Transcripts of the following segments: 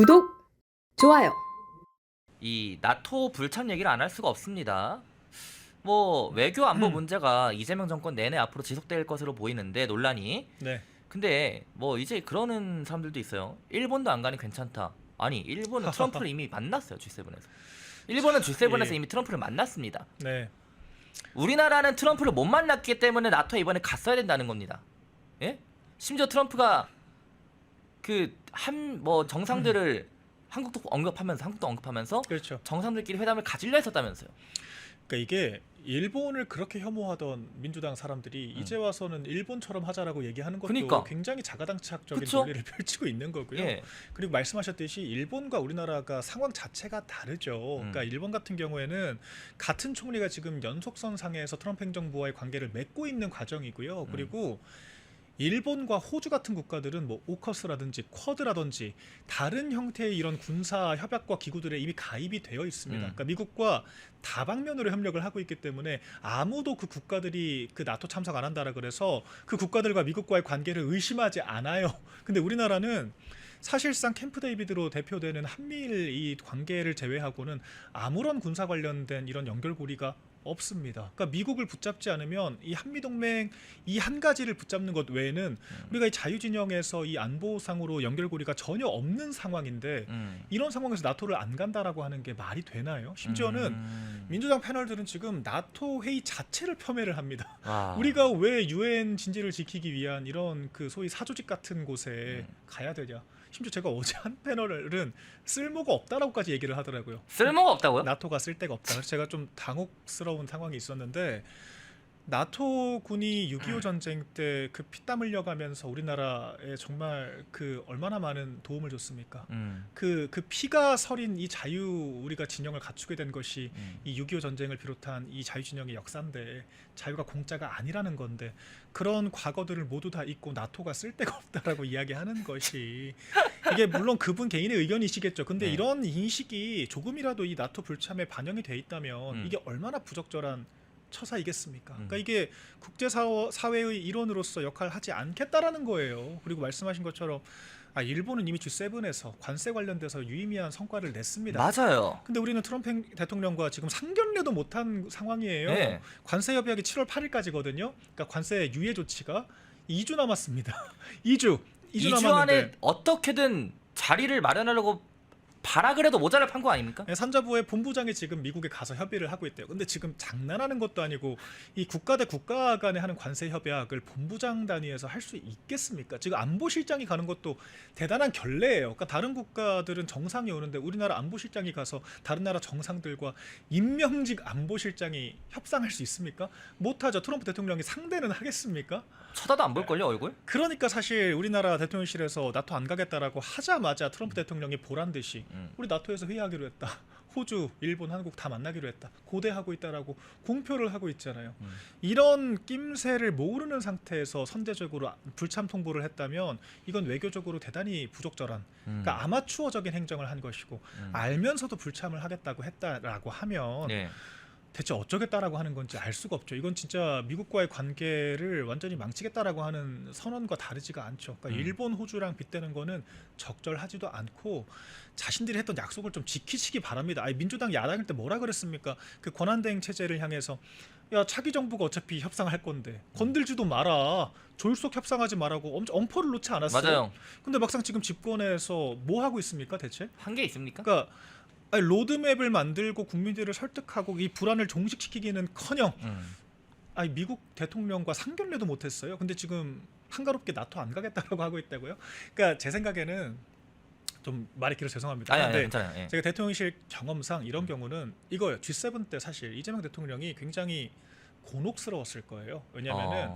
구독, 좋아요. 이 나토 불참 얘기를 안 할 수가 없습니다. 뭐 외교 안보 문제가 이재명 정권 내내 앞으로 지속될 것으로 보이는데 논란이. 네. 근데 뭐 이제 그러는 사람들도 있어요. 일본도 안 가니 괜찮다. 아니 일본은 트럼프를 이미 만났어요. G7에서. 일본은 G7에서 예. 이미 트럼프를 만났습니다. 네. 우리나라는 트럼프를 못 만났기 때문에 나토에 이번에 갔어야 된다는 겁니다. 예? 심지어 트럼프가 그 한 뭐 정상들을 한국도 언급하면서 그렇죠. 정상들끼리 회담을 가지려 했었다면서요. 그러니까 이게 일본을 그렇게 혐오하던 민주당 사람들이 이제 와서는 일본처럼 하자라고 얘기하는 것도 그니까. 굉장히 자가당착적인 그쵸? 논리를 펼치고 있는 거고요. 예. 그리고 말씀하셨듯이 일본과 우리나라가 상황 자체가 다르죠. 그러니까 일본 같은 경우에는 같은 총리가 지금 연속선 상에서 트럼프 행정부와의 관계를 맺고 있는 과정이고요. 그리고 일본과 호주 같은 국가들은 뭐 오커스라든지 쿼드라든지 다른 형태의 이런 군사 협약과 기구들에 이미 가입이 되어 있습니다. 그러니까 미국과 다방면으로 협력을 하고 있기 때문에 아무도 그 국가들이 그 나토 참석 안 한다라 그래서 그 국가들과 미국과의 관계를 의심하지 않아요. 근데 우리나라는 사실상 캠프 데이비드로 대표되는 한미일 이 관계를 제외하고는 아무런 군사 관련된 이런 연결고리가 없습니다. 그러니까 미국을 붙잡지 않으면 이 한미 동맹 이 한 가지를 붙잡는 것 외에는 우리가 이 자유진영에서 이 안보상으로 연결고리가 전혀 없는 상황인데 이런 상황에서 나토를 안 간다라고 하는 게 말이 되나요? 심지어는 민주당 패널들은 지금 나토 회의 자체를 폄훼를 합니다. 우리가 왜 유엔 진지를 지키기 위한 이런 그 소위 사조직 같은 곳에 가야 되냐? 심지어 제가 어제 한 패널은 쓸모가 없다라고까지 얘기를 하더라고요. 쓸모가 없다고요? 나토가 쓸 데가 없다. 그래서 제가 좀 당혹스러운 상황이 있었는데 나토군이 6.25 전쟁 때 그 피땀 흘려가면서 우리나라에 정말 그 얼마나 많은 도움을 줬습니까? 그 피가 서린 이 자유 우리가 진영을 갖추게 된 것이 이 6.25 전쟁을 비롯한 이 자유 진영의 역사인데 자유가 공짜가 아니라는 건데 그런 과거들을 모두 다 잊고 나토가 쓸 데가 없다라고 이야기하는 것이 이게 물론 그분 개인의 의견이시겠죠. 근데 네. 이런 인식이 조금이라도 이 나토 불참에 반영이 돼 있다면 이게 얼마나 부적절한 처사이겠습니까? 그러니까 이게 국제사회의 일원으로서 역할을 하지 않겠다라는 거예요. 그리고 말씀하신 것처럼 일본은 이미 G7에서 관세 관련돼서 유의미한 성과를 냈습니다. 맞아요. 근데 우리는 트럼프 대통령과 지금 상견례도 못한 상황이에요. 네. 관세 협약이 7월 8일까지거든요. 그러니까 관세 유예 조치가 2주 남았습니다. 2주 2주 남았는데 안에 어떻게든 자리를 마련하려고 발악을 해도 모자랄 판거 아닙니까? 산자부의 본부장이 지금 미국에 가서 협의를 하고 있대요. 근데 지금 장난하는 것도 아니고 이 국가 대 국가 간에 하는 관세 협약을 본부장 단위에서 할 수 있겠습니까? 지금 안보실장이 가는 것도 대단한 결례예요. 그러니까 다른 국가들은 정상이 오는데 우리나라 안보실장이 가서 다른 나라 정상들과 임명직 안보실장이 협상할 수 있습니까? 못하죠. 트럼프 대통령이 상대는 하겠습니까? 쳐다도 안 볼걸요 얼굴? 그러니까 사실 우리나라 대통령실에서 나토 안 가겠다라고 하자마자 트럼프 대통령이 보란 듯이 우리 나토에서 회의하기로 했다. 호주, 일본, 한국 다 만나기로 했다. 고대하고 있다라고 공표를 하고 있잖아요. 이런 낌새를 모르는 상태에서 선제적으로 불참 통보를 했다면 이건 외교적으로 대단히 부적절한 그러니까 아마추어적인 행정을 한 것이고 알면서도 불참을 하겠다고 했다라고 하면 네. 대체 어쩌겠다라고 하는 건지 알 수가 없죠. 이건 진짜 미국과의 관계를 완전히 망치겠다라고 하는 선언과 다르지가 않죠. 그러니까 일본, 호주랑 빗대는 거는 적절하지도 않고 자신들이 했던 약속을 좀 지키시기 바랍니다. 민주당 야당일 때 뭐라 그랬습니까? 그 권한대행 체제를 향해서 야 차기 정부가 어차피 협상할 건데 건들지도 마라. 졸속 협상하지 말라고 엄청 엄포를 놓지 않았어요. 맞아요. 근데 막상 지금 집권에서 뭐 하고 있습니까 대체? 한 게 있습니까? 그러니까 로드맵을 만들고 국민들을 설득하고 이 불안을 종식시키기는커녕 미국 대통령과 상견례도 못했어요. 근데 지금 한가롭게 나토 안 가겠다라고 하고 있다고요? 그러니까 제 생각에는 좀 말이 길어서 죄송합니다. 아니 근데 괜찮아요. 예. 제가 대통령실 경험상 이런 경우는 이거예요. G7 때 사실 이재명 대통령이 굉장히 곤혹스러웠을 거예요. 왜냐면은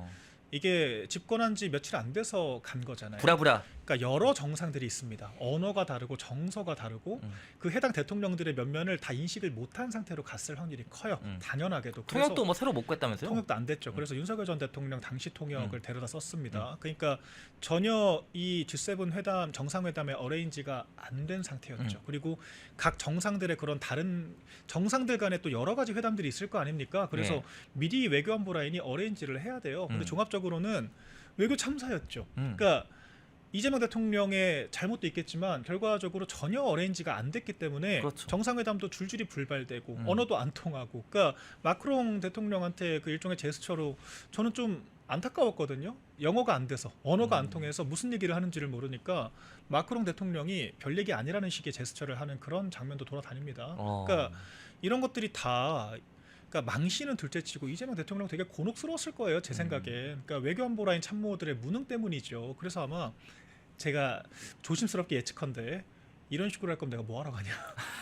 이게 집권한 지 며칠 안 돼서 간 거잖아요. 부랴부랴. 그러니까 여러 정상들이 있습니다. 언어가 다르고 정서가 다르고 그 해당 대통령들의 면면을 다 인식을 못한 상태로 갔을 확률이 커요. 당연하게도. 통역도 뭐 새로 못 구했다면서요? 통역도 안 됐죠. 그래서 윤석열 전 대통령 당시 통역을 데려다 썼습니다. 그러니까 전혀 이 G7 회담 정상회담의 어레인지가 안 된 상태였죠. 그리고 각 정상들의 그런 다른 정상들 간에 또 여러 가지 회담들이 있을 거 아닙니까? 그래서 미리 외교안보 라인이 어레인지를 해야 돼요. 근데 종합적으로는 외교 참사였죠. 그러니까 이재명 대통령의 잘못도 있겠지만 결과적으로 전혀 어레인지가 안 됐기 때문에 그렇죠. 정상회담도 줄줄이 불발되고 언어도 안 통하고, 그러니까 마크롱 대통령한테 그 일종의 제스처로 저는 좀 안타까웠거든요. 영어가 안 돼서, 언어가 안 통해서 무슨 얘기를 하는지를 모르니까 마크롱 대통령이 별 얘기 아니라는 식의 제스처를 하는 그런 장면도 돌아다닙니다. 그러니까 이런 것들이 다, 그러니까 망신은 둘째치고 이재명 대통령 되게 곤혹스러웠을 거예요, 제 생각에. 그러니까 외교안보 라인 참모들의 무능 때문이죠. 그래서 아마 제가 조심스럽게 예측한데 이런 식으로 할 거면 내가 뭐 하러 가냐.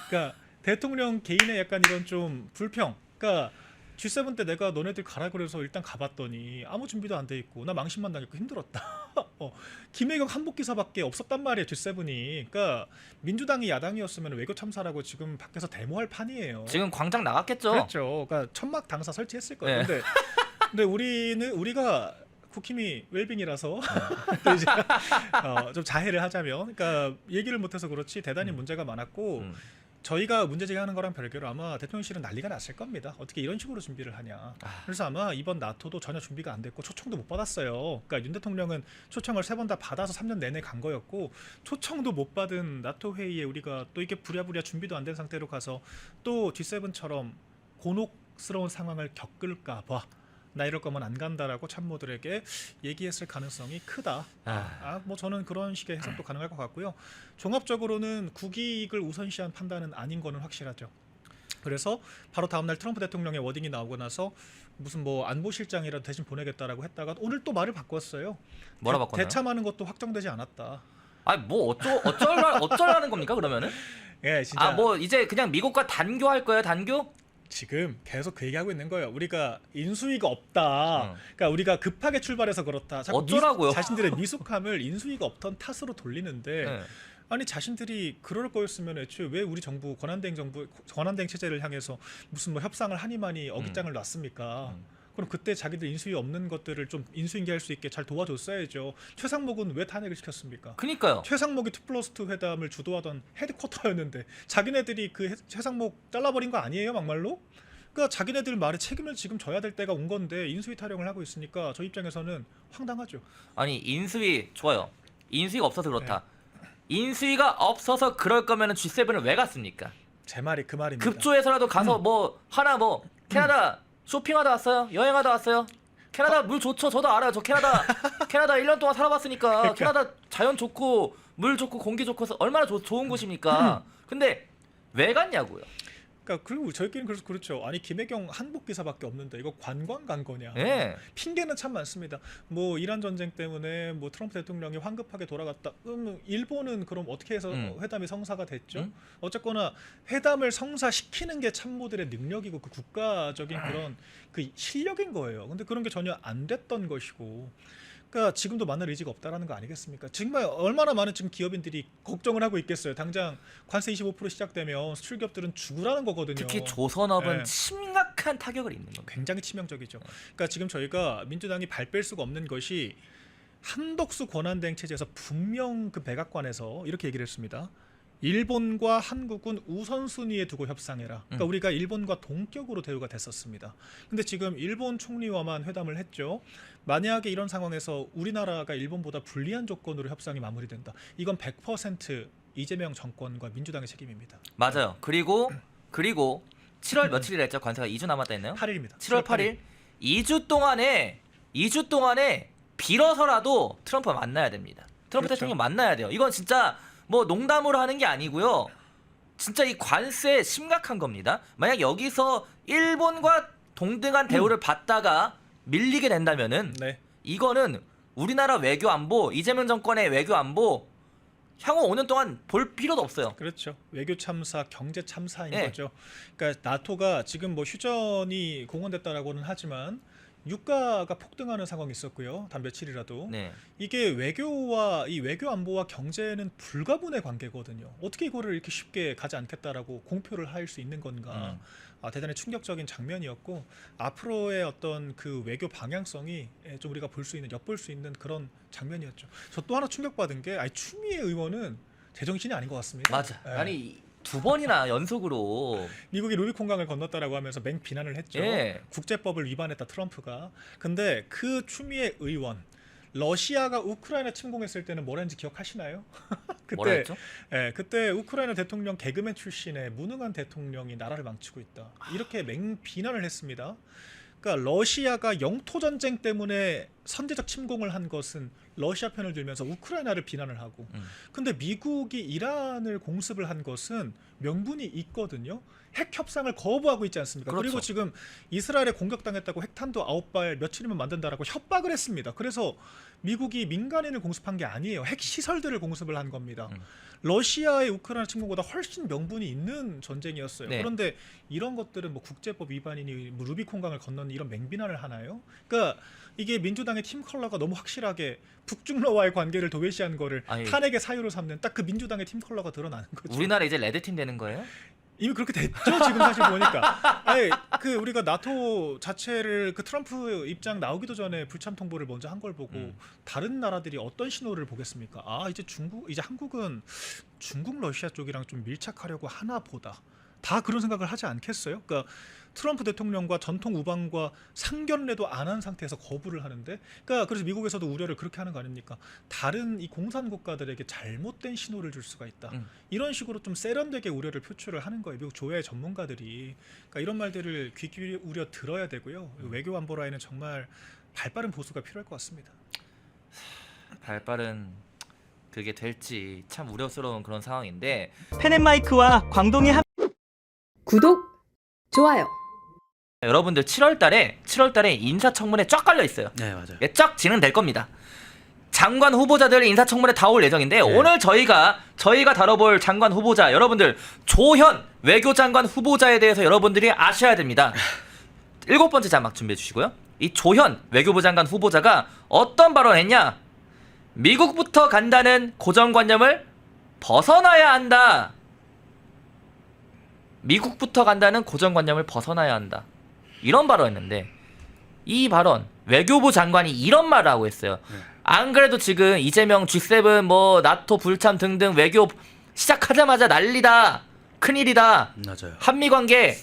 그러니까 대통령 개인의 약간 이런 좀 불평. 그러니까 G7 때 내가 너네들 가라 그래서 일단 가봤더니 아무 준비도 안 돼 있고 나 망신만 당했고 힘들었다. 김혜경 한복 기사밖에 없었단 말이에요, G7이. 그러니까 민주당이 야당이었으면 외교 참사라고 지금 밖에서 데모할 판이에요. 지금 광장 나갔겠죠. 그렇죠. 그러니까 천막 당사 설치했을 거예요. 네. 근데 우리가 국힘이 웰빙이라서 또 이제 좀 자해를 하자면, 그러니까 얘기를 못해서 그렇지 대단히 문제가 많았고 저희가 문제 제기하는 거랑 별개로 아마 대통령실은 난리가 났을 겁니다. 어떻게 이런 식으로 준비를 하냐. 그래서 아마 이번 나토도 전혀 준비가 안 됐고 초청도 못 받았어요. 그러니까 윤 대통령은 초청을 3번 다 받아서 3년 내내 간 거였고, 초청도 못 받은 나토 회의에 우리가 또 이게 부랴부랴 준비도 안 된 상태로 가서 또 G7처럼 곤혹스러운 상황을 겪을까 봐 나 이럴 거면 안 간다라고 참모들에게 얘기했을 가능성이 크다. 뭐 저는 그런 식의 해석도 가능할 것 같고요. 종합적으로는 국익을 우선시한 판단은 아닌 거는 확실하죠. 그래서 바로 다음날 트럼프 대통령의 워딩이 나오고 나서 무슨 뭐 안보실장이라도 대신 보내겠다라고 했다가 오늘 또 말을 바꿨어요. 뭐라 바꿨나요? 대참하는 것도 확정되지 않았다. 아니 뭐 어쩌라는 겁니까 그러면은? 예, 진짜. 뭐 이제 그냥 미국과 단교할 거예요, 단교? 지금 계속 그 얘기하고 있는 거예요. 우리가 인수위가 없다. 그러니까 우리가 급하게 출발해서 그렇다. 자꾸 어쩌라고요? 자신들의 미숙함을 인수위가 없던 탓으로 돌리는데 네. 아니 자신들이 그럴 거였으면 애초에 왜 우리 정부 권한대행 체제를 향해서 무슨 뭐 협상을 하니마니 어깃장을 놨습니까? 그럼 그때 자기들 인수위 없는 것들을 좀 인수인계할 수 있게 잘 도와줬어야죠. 최상목은 왜 탄핵을 시켰습니까? 그니까요. 최상목이 2+2 회담을 주도하던 헤드쿼터였는데 자기네들이 그 최상목 잘라버린 거 아니에요, 막말로? 그러니까 자기네들 말에 책임을 지금 져야 될 때가 온 건데 인수위 타령을 하고 있으니까 저 입장에서는 황당하죠. 아니 인수위 좋아요. 인수위가 없어서 그렇다. 인수위가 없어서 그럴 거면은 G7을 왜 갔습니까? 제 말이 그 말입니다. 급조해서라도 가서 뭐 하나 뭐 캐나다 쇼핑하다 왔어요? 여행하다 왔어요? 캐나다 물 좋죠. 저도 알아요. 저 캐나다 1년 동안 살아봤으니까 캐나다 자연 좋고 물 좋고 공기 좋고 해서 얼마나 좋은 곳입니까? 근데 왜 갔냐고요. 그러니까 그리고 저희끼리는 그래서 그렇죠. 아니 김혜경 한복 기사밖에 없는데 이거 관광 간 거냐? 예. 핑계는 참 많습니다. 뭐 이란 전쟁 때문에 뭐 트럼프 대통령이 황급하게 돌아갔다. 일본은 그럼 어떻게 해서 회담이 성사가 됐죠? 어쨌거나 회담을 성사시키는 게 참모들의 능력이고 그 국가적인 그런 그 실력인 거예요. 근데 그런 게 전혀 안 됐던 것이고. 그러니까 지금도 만날 의지가 없다라는 거 아니겠습니까? 정말 얼마나 많은 지금 기업인들이 걱정을 하고 있겠어요. 당장 관세 25% 시작되면 수출 기업들은 죽으라는 거거든요. 특히 조선업은 네. 심각한 타격을 입는 겁니다. 굉장히 치명적이죠. 그러니까 지금 저희가 민주당이 발 뺄 수가 없는 것이 한덕수 권한대행 체제에서 분명 그 백악관에서 이렇게 얘기를 했습니다. 일본과 한국은 우선순위에 두고 협상해라. 그러니까 우리가 일본과 동격으로 대우가 됐었습니다. 근데 지금 일본 총리와만 회담을 했죠. 만약에 이런 상황에서 우리나라가 일본보다 불리한 조건으로 협상이 마무리된다. 이건 100% 이재명 정권과 민주당의 책임입니다. 맞아요. 그리고 7월 며칠이라 했죠? 관세가 2주 남았다 했나요? 8일입니다. 7월 8일. 2주 동안에 빌어서라도 트럼프 만나야 됩니다. 트럼프 그렇죠. 대통령 만나야 돼요. 이건 진짜 뭐 농담으로 하는 게 아니고요. 진짜 이 관세 심각한 겁니다. 만약 여기서 일본과 동등한 대우를 받다가 밀리게 된다면은 네. 이거는 우리나라 외교 안보, 이재명 정권의 외교 안보 향후 5년 동안 볼 필요도 없어요. 그렇죠. 외교 참사, 경제 참사인 네. 거죠. 그러니까 나토가 지금 뭐 휴전이 공언됐다라고는 하지만 유가가 폭등하는 상황이 있었고요. 단 며칠이라도. 네. 이게 외교와 이 외교 안보와 경제는 불가분의 관계거든요. 어떻게 이거를 이렇게 쉽게 가지 않겠다라고 공표를 할 수 있는 건가? 대단히 충격적인 장면이었고 앞으로의 어떤 그 외교 방향성이 좀 우리가 볼 수 있는 엿볼 수 있는 그런 장면이었죠. 저 또 하나 충격받은 게 추미애 의원은 제정신이 아닌 것 같습니다. 맞아. 예. 아니 2번이나 연속으로 미국이 루비콘강을 건넜다라고 하면서 맹 비난을 했죠. 예. 국제법을 위반했다 트럼프가. 근데 그 추미애 의원 러시아가 우크라이나 침공했을 때는 뭘 했는지 기억하시나요? 뭐라 했죠? 그때 우크라이나 대통령 개그맨 출신의 무능한 대통령이 나라를 망치고 있다. 이렇게 맹비난을 했습니다. 그러니까 러시아가 영토 전쟁 때문에 선제적 침공을 한 것은 러시아 편을 들면서 우크라이나를 비난을 하고, 근데 미국이 이란을 공습을 한 것은 명분이 있거든요. 핵 협상을 거부하고 있지 않습니까? 그렇죠. 그리고 지금 이스라엘에 공격당했다고 핵탄두 9발 며칠이면 만든다라고 협박을 했습니다. 그래서 미국이 민간인을 공습한 게 아니에요. 핵 시설들을 공습을 한 겁니다. 러시아의 우크라이나 침공보다 훨씬 명분이 있는 전쟁이었어요. 네. 그런데 이런 것들은 뭐 국제법 위반이니 뭐 루비콘강을 건너는 이런 맹비난을 하나요? 그러니까 이게 민주당의 팀 컬러가 너무 확실하게 북중러와의 관계를 도외시한 거를 아니, 탄핵의 사유로 삼는 딱 그 민주당의 팀 컬러가 드러나는 거죠. 우리나라 이제 레드팀 되는 거예요? 이미 그렇게 됐죠. 지금 사실 보니까. 아니, 그 우리가 나토 자체를 그 트럼프 입장 나오기도 전에 불참 통보를 먼저 한 걸 보고 다른 나라들이 어떤 신호를 보겠습니까? 아, 이제 한국은 중국 러시아 쪽이랑 좀 밀착하려고 하나 보다. 다 그런 생각을 하지 않겠어요? 그러니까 트럼프 대통령과 전통 우방과 상견례도 안 한 상태에서 거부를 하는데, 그러니까 그래서 미국에서도 우려를 그렇게 하는 거 아닙니까? 다른 이 공산 국가들에게 잘못된 신호를 줄 수가 있다. 이런 식으로 좀 세련되게 우려를 표출을 하는 거예요. 미국 조회 전문가들이. 그러니까 이런 말들을 귀 기울여 들어야 되고요. 외교 안보 라인은 정말 발빠른 보수가 필요할 것 같습니다. 발빠른 그게 될지 참 우려스러운 그런 상황인데, 펜앤마이크와 광동의 구독, 좋아요. 여러분들 7월달에 인사청문회 쫙 깔려 있어요. 네, 맞아요. 예, 쫙 진행될 겁니다. 장관 후보자들 인사청문회 다 올 예정인데, 오늘 저희가 다뤄볼 장관 후보자, 여러분들 조현 외교장관 후보자에 대해서 여러분들이 아셔야 됩니다. 7번째 자막 준비해 주시고요. 이 조현 외교부 장관 후보자가 어떤 발언했냐? 미국부터 간다는 고정관념을 벗어나야 한다. 미국부터 간다는 고정관념을 벗어나야 한다. 이런 발언했는데, 이 발언 외교부 장관이 이런 말을 하고 있어요. 안 그래도 지금 이재명 G7 뭐 나토 불참 등등 외교 시작하자마자 난리다, 큰일이다, 맞아요. 한미 관계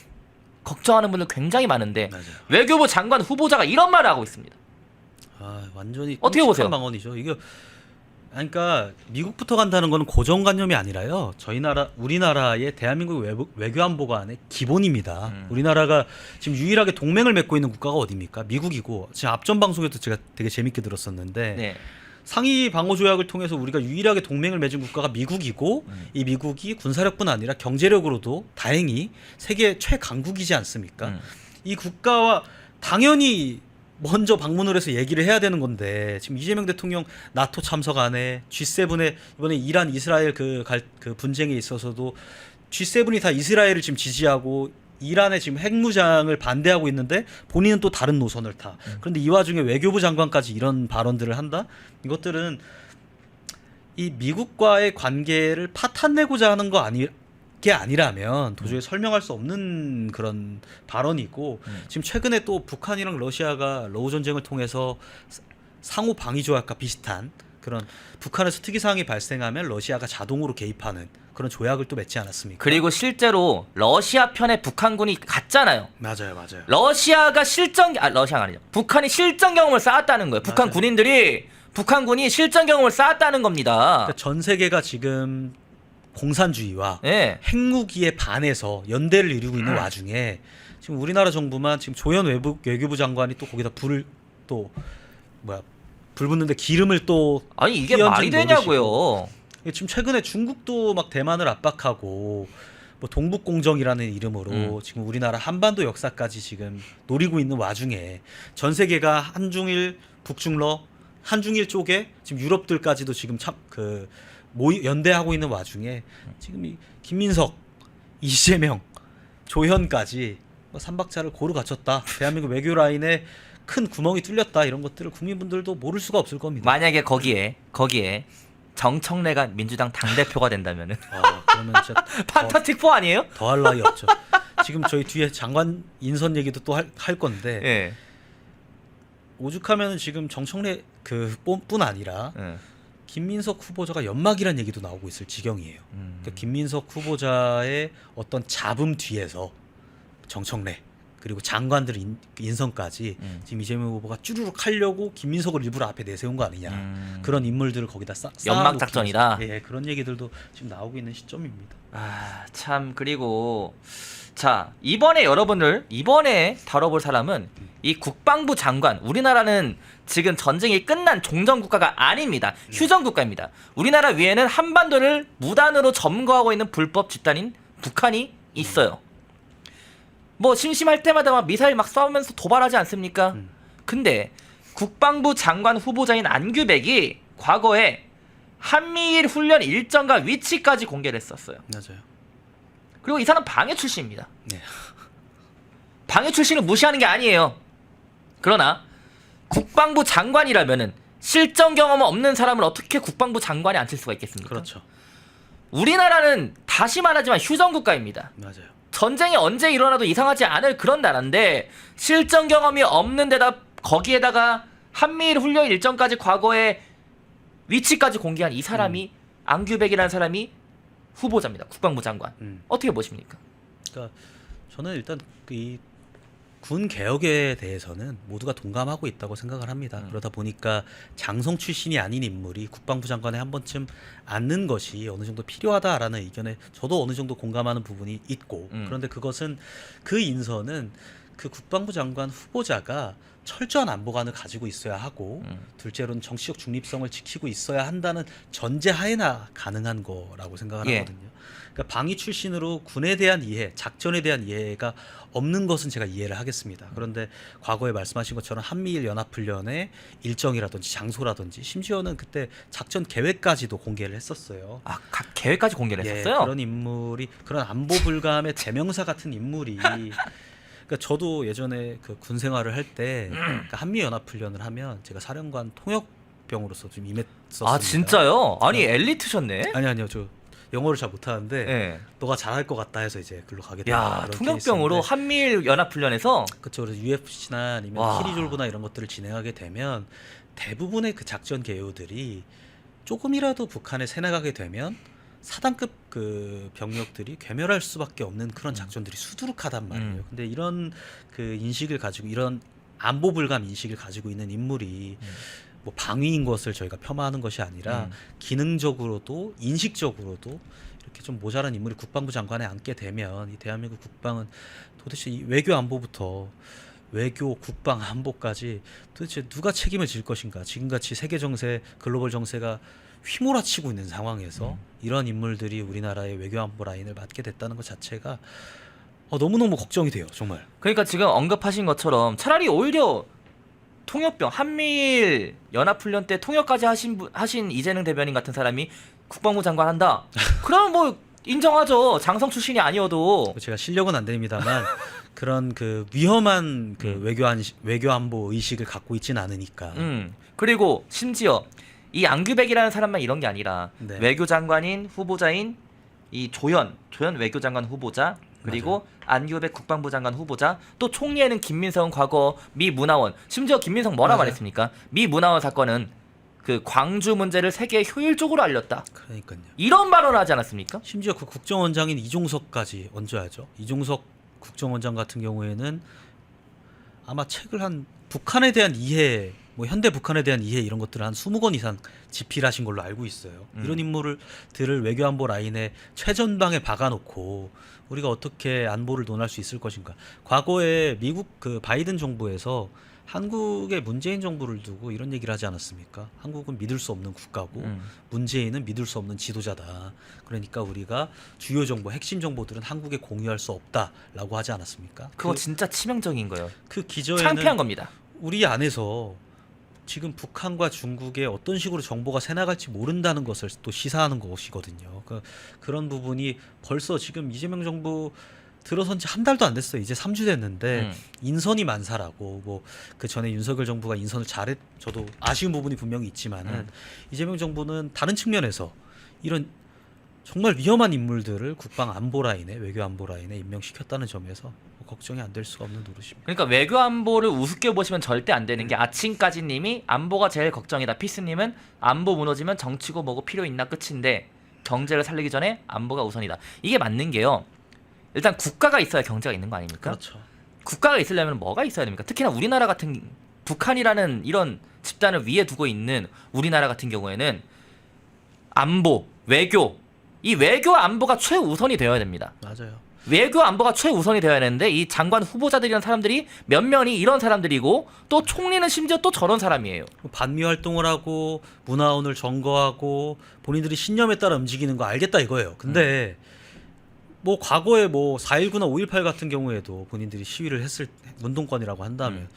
걱정하는 분들 굉장히 많은데, 맞아요. 외교부 장관 후보자가 이런 말을 하고 있습니다. 아, 완전히 어떻게 보세요? 끔찍한 망언이죠. 이게 그러니까 미국부터 간다는 거는 고정관념이 아니라요. 우리나라의 대한민국 외교안보관의 기본입니다. 우리나라가 지금 유일하게 동맹을 맺고 있는 국가가 어디입니까? 미국이고, 지금 앞전 방송에도 제가 되게 재밌게 들었었는데, 네. 상위 방어 조약을 통해서 우리가 유일하게 동맹을 맺은 국가가 미국이고, 이 미국이 군사력뿐 아니라 경제력으로도 다행히 세계 최강국이지 않습니까? 이 국가와 당연히 먼저 방문을 해서 얘기를 해야 되는 건데, 지금 이재명 대통령 나토 참석 안에 G7에 이번에 이란 이스라엘 그 분쟁에 있어서도 G7이 다 이스라엘을 지금 지지하고 이란의 지금 핵무장을 반대하고 있는데 본인은 또 다른 노선을 타. 그런데 이 와중에 외교부 장관까지 이런 발언들을 한다? 이것들은 이 미국과의 관계를 파탄내고자 하는 게 아니라면 도저히 설명할 수 없는 그런 발언이 있고, 지금 최근에 또 북한이랑 러시아가 러우 전쟁을 통해서 상호 방위 조약과 비슷한 그런 북한에서 특이 사항이 발생하면 러시아가 자동으로 개입하는 그런 조약을 또 맺지 않았습니까? 그리고 실제로 러시아 편에 북한군이 갔잖아요. 맞아요, 맞아요. 러시아가 러시아가 아니죠. 북한이 실전 경험을 쌓았다는 거예요. 북한 북한군이 실전 경험을 쌓았다는 겁니다. 그러니까 전 세계가 지금 공산주의와 네. 핵무기에 반해서 연대를 이루고 있는 와중에 지금 우리나라 정부만 지금 조현 외교부 장관이 또 거기다 불 붙는데 기름을 또 아니 이게 끼얹은 말이 되냐고요. 지금 최근에 중국도 막 대만을 압박하고 뭐 동북공정이라는 이름으로 지금 우리나라 한반도 역사까지 지금 노리고 있는 와중에 전 세계가 한중일, 북중러, 한중일 쪽에 지금 유럽들까지도 지금 연대하고 있는 와중에 지금 이 김민석, 이재명, 조현까지 삼박자를 고루 갖췄다. 대한민국 외교 라인에 큰 구멍이 뚫렸다. 이런 것들을 국민분들도 모를 수가 없을 겁니다. 만약에 거기에 정청래가 민주당 당대표가 된다면은 그러면 진짜 판타스틱 4 아니에요? 더할 나위 없죠. 지금 저희 뒤에 장관 인선 얘기도 또 할 건데, 예. 오죽하면 지금 정청래 뿐 아니라 김민석 후보자가 연막이라는 얘기도 나오고 있을 지경이에요. 그러니까 김민석 후보자의 어떤 잡음 뒤에서 정청래, 그리고 장관들 인선까지 지금 이재명 후보가 쭈루룩 하려고 김민석을 일부러 앞에 내세운 거 아니냐. 그런 인물들을 거기다 연막 작전이다. 예, 그런 얘기들도 지금 나오고 있는 시점입니다. 아, 참. 그리고 자, 이번에 여러분들 이번에 다뤄볼 사람은 이 국방부 장관. 우리나라는 지금 전쟁이 끝난 종전 국가가 아닙니다. 휴전 국가입니다. 우리나라 위에는 한반도를 무단으로 점거하고 있는 불법 집단인 북한이 있어요. 뭐 심심할 때마다 막 미사일 막 쏘면서 도발하지 않습니까? 근데 국방부 장관 후보자인 안규백이 과거에 한미일 훈련 일정과 위치까지 공개를 했었어요. 맞아요. 그리고 이 사람 방해 출신입니다. 네. 방해 출신을 무시하는 게 아니에요. 그러나 국방부 장관이라면은 실전 경험 없는 사람을 어떻게 국방부 장관에 앉힐 수가 있겠습니까? 그렇죠. 우리나라는 다시 말하지만 휴전 국가입니다. 맞아요. 전쟁이 언제 일어나도 이상하지 않을 그런 나라인데 실전 경험이 없는 데다 거기에다가 한미일 훈련 일정까지 과거에 위치까지 공개한 이 사람이 안규백이라는 사람이 후보자입니다. 국방부 장관. 어떻게 보십니까? 그러니까 저는 일단 이 군 개혁에 대해서는 모두가 동감하고 있다고 생각을 합니다. 그러다 보니까 장성 출신이 아닌 인물이 국방부 장관에 한 번쯤 앉는 것이 어느 정도 필요하다라는 의견에 저도 어느 정도 공감하는 부분이 있고 그런데 그것은 그 인선은 그 국방부 장관 후보자가 철저한 안보관을 가지고 있어야 하고 둘째로는 정치적 중립성을 지키고 있어야 한다는 전제하에나 가능한 거라고 생각을 하거든요. 그러니까 방위 출신으로 군에 대한 이해, 작전에 대한 이해가 없는 것은 제가 이해를 하겠습니다. 그런데 과거에 말씀하신 것처럼 한미일 연합훈련의 일정이라든지 장소라든지 심지어는 그때 작전 계획까지도 공개를 했었어요. 아, 각 계획까지 공개를 했었어요? 그런 인물이 그런 안보 불감의 대명사 같은 인물이 그러니까 저도 예전에 그 군 생활을 할 때 그러니까 한미 연합 훈련을 하면 제가 사령관 통역병으로서 좀 임했었습니다. 아, 진짜요? 아니, 엘리트셨네? 아니요. 저 영어를 잘 못하는데 네. 너가 잘할 것 같다 해서 이제 글로 가게 된 야, 그런 통역병으로 케이스인데 한미일 연합훈련에서 그렇죠. 그래서 UFC나 아니면 와. 키리졸브나 이런 것들을 진행하게 되면 대부분의 그 작전 개요들이 조금이라도 북한에 새나가게 되면 사단급 그 병력들이 괴멸할 수밖에 없는 그런 작전들이 수두룩하단 말이에요. 근데 이런 그 인식을 가지고 이런 안보 불감 인식을 가지고 있는 인물이 뭐 방위인 것을 저희가 폄하하는 것이 아니라 기능적으로도 인식적으로도 이렇게 좀 모자란 인물이 국방부 장관에 앉게 되면 이 대한민국 국방은 도대체 이 외교 안보부터 외교, 국방, 안보까지 도대체 누가 책임을 질 것인가? 지금같이 세계 정세, 글로벌 정세가 휘몰아치고 있는 상황에서 이런 인물들이 우리나라의 외교 안보 라인을 맡게 됐다는 것 자체가 너무너무 걱정이 돼요, 정말. 그러니까 지금 언급하신 것처럼 차라리 오히려 통역병 한미일 연합훈련 때 통역까지 하신 이재명 대변인 같은 사람이 국방부 장관 한다. 그러면 뭐 인정하죠. 장성 출신이 아니어도. 제가 실력은 안 됩니다만 그런 그 위험한 그 외교 안보 의식을 갖고 있지는 않으니까. 그리고 심지어 이 안규백이라는 사람만 이런 게 아니라 네. 외교장관인 후보자인 이 조현 외교장관 후보자 그리고 안규백 국방부 장관 후보자 또 총리에는 김민석은 과거 미 문화원 심지어 김민석 뭐라 맞아요. 말했습니까? 미 문화원 사건은 그 광주 문제를 세계에 효율적으로 알렸다. 그러니까요. 이런 발언을 하지 않았습니까? 심지어 그 국정원장인 이종석까지 얹어야죠. 이종석 국정원장 같은 경우에는 아마 책을 한 북한에 대한 이해, 뭐 현대 북한에 대한 이해 이런 것들을 한 20권 이상 집필하신 걸로 알고 있어요. 이런 인물들을 외교안보 라인에 최전방에 박아놓고 우리가 어떻게 안보를 논할 수 있을 것인가. 과거에 미국 그 바이든 정부에서 한국의 문재인 정부를 두고 이런 얘기를 하지 않았습니까? 한국은 믿을 수 없는 국가고 문재인은 믿을 수 없는 지도자다. 그러니까 우리가 주요 정보, 핵심 정보들은 한국에 공유할 수 없다라고 하지 않았습니까? 그거 진짜 치명적인 거예요. 그 기저에는 창피한 겁니다. 우리 안에서 지금 북한과 중국에 어떤 식으로 정보가 새나갈지 모른다는 것을 또 시사하는 것이거든요. 그런 부분이 벌써 지금 이재명 정부 들어선 지 한 달도 안 됐어요. 이제 3주 됐는데 인선이 만사라고 뭐 그 전에 윤석열 정부가 인선을 저도 아쉬운 부분이 분명히 있지만은 이재명 정부는 다른 측면에서 이런 정말 위험한 인물들을 국방 안보 라인에 외교 안보 라인에 임명시켰다는 점에서 걱정이 안 될 수가 없는 노릇입니다. 그러니까 외교 안보를 우습게 보시면 절대 안 되는 게 아침까지님이 안보가 제일 걱정이다. 피스님은 안보 무너지면 정치고 뭐고 필요 있나 끝인데 경제를 살리기 전에 안보가 우선이다. 이게 맞는 게요. 일단 국가가 있어야 경제가 있는 거 아닙니까? 그렇죠. 국가가 있으려면 뭐가 있어야 됩니까? 특히나 우리나라 같은 북한이라는 이런 집단을 위에 두고 있는 우리나라 같은 경우에는 안보, 외교, 이 외교 안보가 최우선이 되어야 됩니다. 맞아요. 외교 안보가 최우선이 되어야 되는데 이 장관 후보자들이라는 사람들이 몇몇이 이런 사람들이고 또 총리는 심지어 또 저런 사람이에요. 반미 활동을 하고 문화원을 점거하고 본인들이 신념에 따라 움직이는 거 알겠다 이거예요. 근데 뭐 과거에 뭐 4.19나 5.18 같은 경우에도 본인들이 시위를 했을 운동권이라고 한다면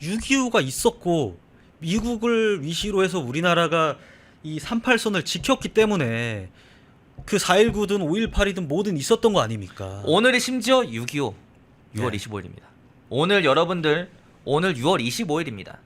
6.25가 있었고 미국을 위시로 해서 우리나라가 이 38선을 지켰기 때문에 그 4.19든 5.18이든 뭐든 있었던 거 아닙니까? 오늘이 심지어 6.25 6월 네. 25일입니다. 오늘 여러분들 오늘 6월 25일입니다.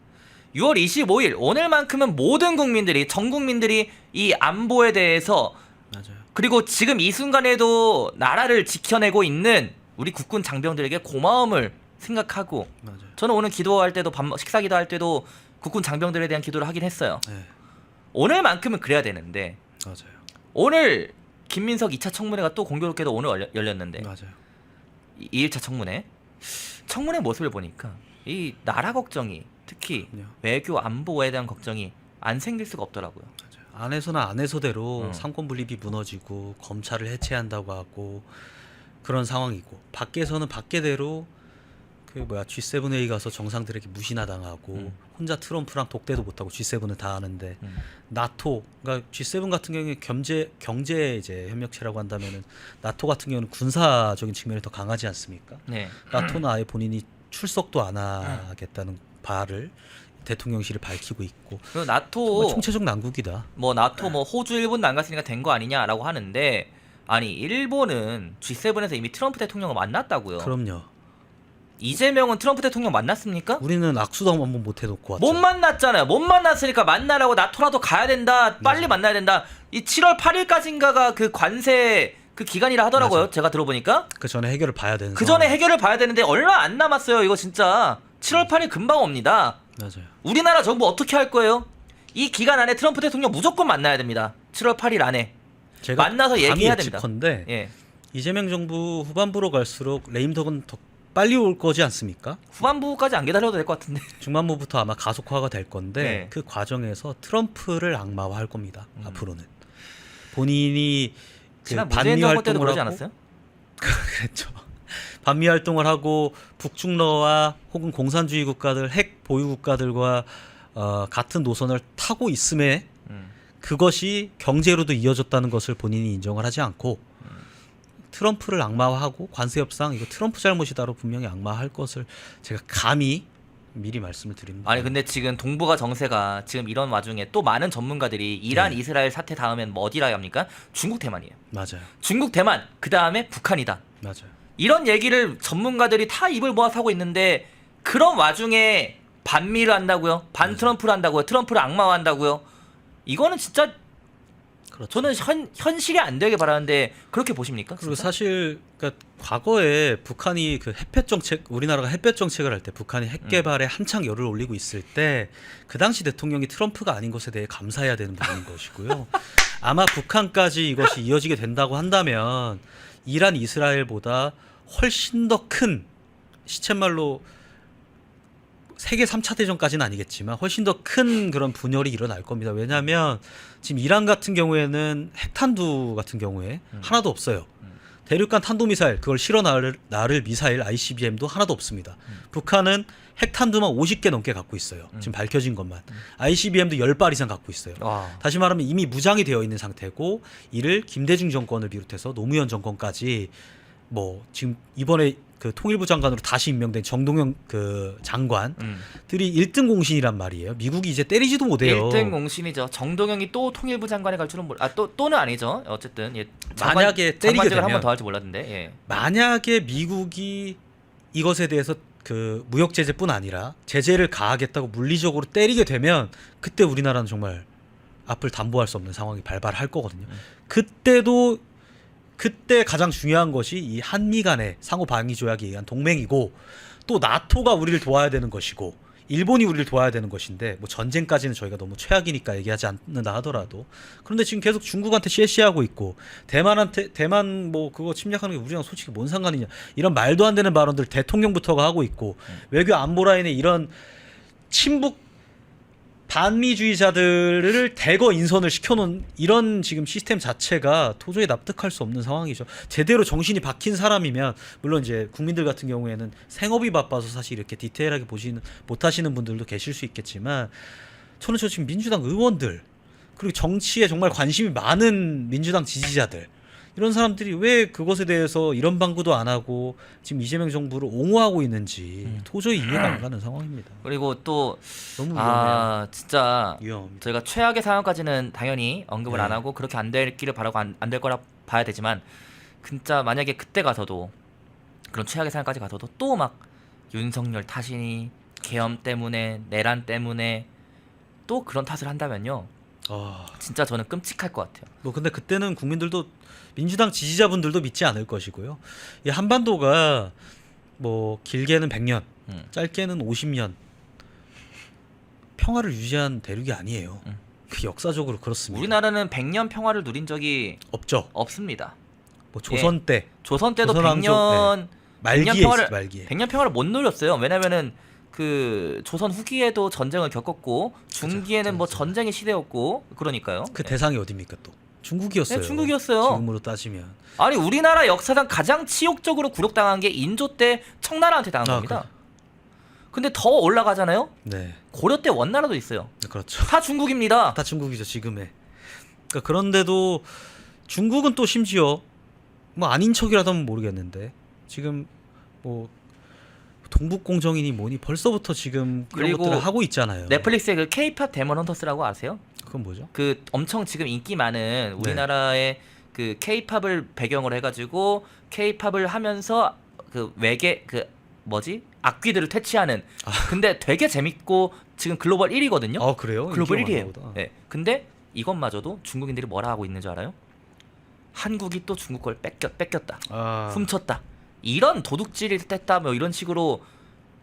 6월 25일 오늘만큼은 모든 국민들이 전 국민들이 이 안보에 대해서 맞아요. 그리고 지금 이 순간에도 나라를 지켜내고 있는 우리 국군 장병들에게 고마움을 생각하고 맞아요. 저는 오늘 기도할 때도 식사 기도할 때도 국군 장병들에 대한 기도를 하긴 했어요. 네. 오늘만큼은 그래야 되는데 맞아요. 오늘 김민석 2차 청문회가 또 공교롭게도 오늘 열렸는데 맞아요. 2일차 청문회 모습을 보니까 이 나라 걱정이 특히 그럼요. 외교 안보에 대한 걱정이 안 생길 수가 없더라고요. 안에서는 안에서대로 음. 상권 분립이 무너지고 검찰을 해체한다고 하고 그런 상황이고 밖에서는 밖에대로 그 뭐야 G7회의 가서 정상들에게 무시나 당하고 혼자 트럼프랑 독대도 못하고 G7은 다 하는데 나토 그러니까 G7 같은 경우에 경제 이제 협력체라고 한다면은 나토 같은 경우는 군사적인 측면이 더 강하지 않습니까? 네. 나토는 아예 본인이 출석도 안 하겠다는 바를 대통령실이 밝히고 있고 그리고 정말 나토 총체적 난국이다. 뭐 나토 뭐 호주 일본도 안 갔으니까 된 거 아니냐라고 하는데 아니 일본은 G7에서 이미 트럼프 대통령을 만났다고요. 그럼요. 이재명은 트럼프 대통령 만났습니까? 우리는 악수도 한번 못 해놓고 왔죠. 못 만났잖아요. 못 만났으니까 만나라고 나토라도 가야 된다. 빨리 만나야 된다. 이 7월 8일까지인가가 그 관세 그 기간이라 하더라고요. 맞아. 제가 들어보니까 그 전에 해결을 봐야 되는. 그 전에 상황. 해결을 봐야 되는데 얼마 안 남았어요. 이거 진짜 7월 8일 금방 옵니다. 맞아요. 우리나라 정부 어떻게 할 거예요? 이 기간 안에 트럼프 대통령 무조건 만나야 됩니다. 7월 8일 안에 제가 만나서 얘기해야 됩니다. 예측컨대 예. 이재명 정부 후반부로 갈수록 레임덕은 더 빨리 올 거지 않습니까? 후반부까지 안 기다려도 될 것 같은데. 중반부부터 아마 가속화가 될 건데 네. 그 과정에서 트럼프를 악마화할 겁니다. 앞으로는 본인이 그 지난 반미 문재인 정부 때도 활동을 그러지 하고 않았어요? 그랬죠. 반미 활동을 하고 북중러와 혹은 공산주의 국가들, 핵 보유 국가들과 같은 노선을 타고 있음에 그것이 경제로도 이어졌다는 것을 본인이 인정을 하지 않고 트럼프를 악마화하고 관세 협상 이거 트럼프 잘못이다로 분명히 악마화할 것을 제가 감히 미리 말씀을 드립니다. 아니 근데 지금 동북아 정세가 지금 이런 와중에 또 많은 전문가들이 이란 네. 이스라엘 사태 다음엔 뭐 어디라 합니까? 중국 대만이에요. 맞아요. 중국 대만 그 다음에 북한이다. 맞아요. 이런 얘기를 전문가들이 다 입을 모아서 하고 있는데 그런 와중에 반미를 한다고요? 반 트럼프를 한다고요? 트럼프를 악마화한다고요? 이거는 진짜 그렇죠. 저는 현실이 안 되게 바라는데 그렇게 보십니까? 그리고 진짜? 사실 그러니까 과거에 북한이 그 햇볕 정책 우리나라가 햇볕 정책을 할 때 북한이 핵 개발에 한창 열을 올리고 있을 때 그 당시 대통령이 트럼프가 아닌 것에 대해 감사해야 되는 부분인 것이고요. 아마 북한까지 이것이 이어지게 된다고 한다면 이란 이스라엘보다 훨씬 더 큰 시쳇말로 세계 3차 대전까지는 아니겠지만 훨씬 더 큰 그런 분열이 일어날 겁니다. 왜냐하면 지금 이란 같은 경우에는 핵탄두 같은 경우에 하나도 없어요. 대륙간 탄도미사일 그걸 실어 나를 미사일 ICBM도 하나도 없습니다. 북한은 핵탄두만 50개 넘게 갖고 있어요. 지금 밝혀진 것만. ICBM도 10발 이상 갖고 있어요. 와. 다시 말하면 이미 무장이 되어 있는 상태고 이를 김대중 정권을 비롯해서 노무현 정권까지 뭐 지금 이번에 그 통일부 장관으로 다시 임명된 정동영 그 장관들이 1등 공신이란 말이에요. 미국이 이제 때리지도 못해요. 1등 공신이죠. 정동영이 또 통일부 장관에 갈 줄은 또는 아니죠. 어쨌든 예. 만약에 때리게 장관직을 되면 한 번 더 할지 몰랐는데. 예. 만약에 미국이 이것에 대해서 그 무역 제재뿐 아니라 제재를 가하겠다고 물리적으로 때리게 되면 그때 우리나라는 정말 앞을 담보할 수 없는 상황이 발발할 거거든요. 그때 가장 중요한 것이 이 한미 간의 상호 방위 조약에 의한 동맹이고 또 나토가 우리를 도와야 되는 것이고 일본이 우리를 도와야 되는 것인데 뭐 전쟁까지는 저희가 너무 최악이니까 얘기하지 않는다 하더라도 그런데 지금 계속 중국한테 시시하고 있고 대만 뭐 그거 침략하는 게 우리랑 솔직히 뭔 상관이냐 이런 말도 안 되는 발언들 대통령부터가 하고 있고 외교 안보 라인에 이런 친북 반미주의자들을 대거 인선을 시켜놓은 이런 지금 시스템 자체가 도저히 납득할 수 없는 상황이죠. 제대로 정신이 박힌 사람이면 물론 이제 국민들 같은 경우에는 생업이 바빠서 사실 이렇게 디테일하게 보시는 못하시는 분들도 계실 수 있겠지만 저는 지금 민주당 의원들 그리고 정치에 정말 관심이 많은 민주당 지지자들 이런 사람들이 왜 그것에 대해서 이런 방구도 안 하고 지금 이재명 정부를 옹호하고 있는지 도저히 이해가 안 가는 상황입니다. 그리고 또 너무 위험해요. 진짜 위험합니다. 저희가 최악의 상황까지는 당연히 언급을 네. 안 하고 그렇게 안 되기를 바라고 안 될 거라 봐야 되지만 진짜 만약에 그때 가서도 그런 최악의 상황까지 가서도 또 막 윤석열 탓이니 계엄 때문에 내란 때문에 또 그런 탓을 한다면요 진짜 저는 끔찍할 것 같아요. 뭐 근데 그때는 국민들도 민주당 지지자분들도 믿지 않을 것이고요. 이 한반도가 뭐 길게는 100년, 짧게는 50년 평화를 유지한 대륙이 아니에요. 그 역사적으로 그렇습니다. 우리나라는 100년 평화를 누린 적이 없죠. 없습니다. 뭐 조선 때 조선 때도 조선 100년 말기에 100년 있어요, 말기에. 100년 평화를 못 누렸어요. 왜냐면은 그 조선 후기에도 전쟁을 겪었고 중기에는 뭐 전쟁의 시대였고 그러니까요. 그 대상이 어디입니까 또? 중국이었어요. 네, 중국이었어요. 지금으로 따지면. 아니 우리나라 역사상 가장 치욕적으로 굴욕당한 게 인조 때 청나라한테 당한 겁니다. 근데 더 올라가잖아요. 네, 고려 때 원나라도 있어요. 그렇죠. 다 중국입니다. 다 중국이죠 지금에. 그러니까 그런데도 중국은 또 심지어 뭐 아닌 척이라도 하면 모르겠는데 지금 뭐 동북공정이니 뭐니 벌써부터 지금 그런 그리고 것들을 하고 있잖아요. 넷플릭스의 그 K-팝 데몬 헌터스라고 아세요? 그건 뭐죠? 그 엄청 지금 인기 많은 우리나라의 그 K-팝을 배경으로 해가지고 K-팝을 하면서 그 외계 그 뭐지 악귀들을 퇴치하는. 근데 되게 재밌고 지금 글로벌 1위거든요. 아 그래요? 글로벌 인기가 1위예요. 많나 보다. 네. 근데 이것마저도 중국인들이 뭐라 하고 있는 줄 알아요? 한국이 또 중국 걸 뺏겼다, 훔쳤다. 이런 도둑질을 뗐다 뭐 이런 식으로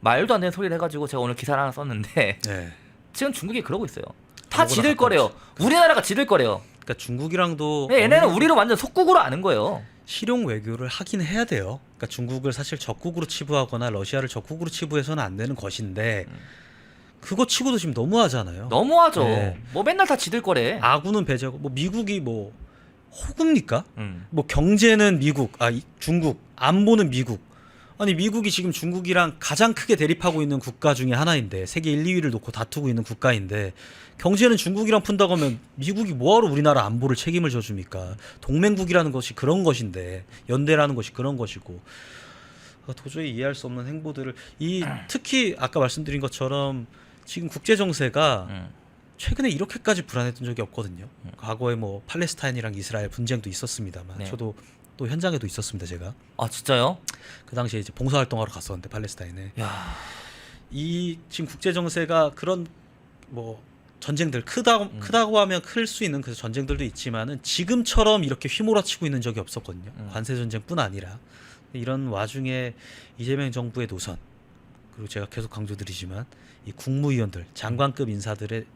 말도 안 되는 소리를 해가지고 제가 오늘 기사를 하나 썼는데 네. 지금 중국이 그러고 있어요. 다 아무거나 지들 거래요. 우리나라가 지들 거래요. 그러니까 중국이랑도 네, 얘네는 어느 우리를 완전 속국으로 아는 거예요. 실용 외교를 하긴 해야 돼요. 그러니까 중국을 사실 적국으로 치부하거나 러시아를 적국으로 치부해서는 안 되는 것인데 그거 치고도 지금 너무하잖아요. 너무하죠. 네. 뭐 맨날 다 지들 거래. 아군은 배제하고 뭐 미국이 뭐 호구입니까? 음. 뭐 경제는 미국, 중국, 안보는 미국. 아니 미국이 지금 중국이랑 가장 크게 대립하고 있는 국가 중에 하나인데 세계 1, 2위를 놓고 다투고 있는 국가인데 경제는 중국이랑 푼다고 하면 미국이 뭐하러 우리나라 안보를 책임을 져줍니까? 동맹국이라는 것이 그런 것인데 연대라는 것이 그런 것이고 도저히 이해할 수 없는 행보들을 특히 아까 말씀드린 것처럼 지금 국제 정세가 최근에 이렇게까지 불안했던 적이 없거든요. 과거에 뭐 팔레스타인이랑 이스라엘 분쟁도 있었습니다만 네. 저도 또 현장에도 있었습니다. 제가 아 진짜요? 그 당시에 이제 봉사활동하러 갔었는데 팔레스타인에 야. 이 지금 국제 정세가 그런 뭐 전쟁들 크다고 하면 클 수 있는 그 전쟁들도 있지만은 지금처럼 이렇게 휘몰아치고 있는 적이 없었거든요. 관세 전쟁뿐 아니라 이런 와중에 이재명 정부의 노선 그리고 제가 계속 강조드리지만 이 국무위원들 장관급 인사들의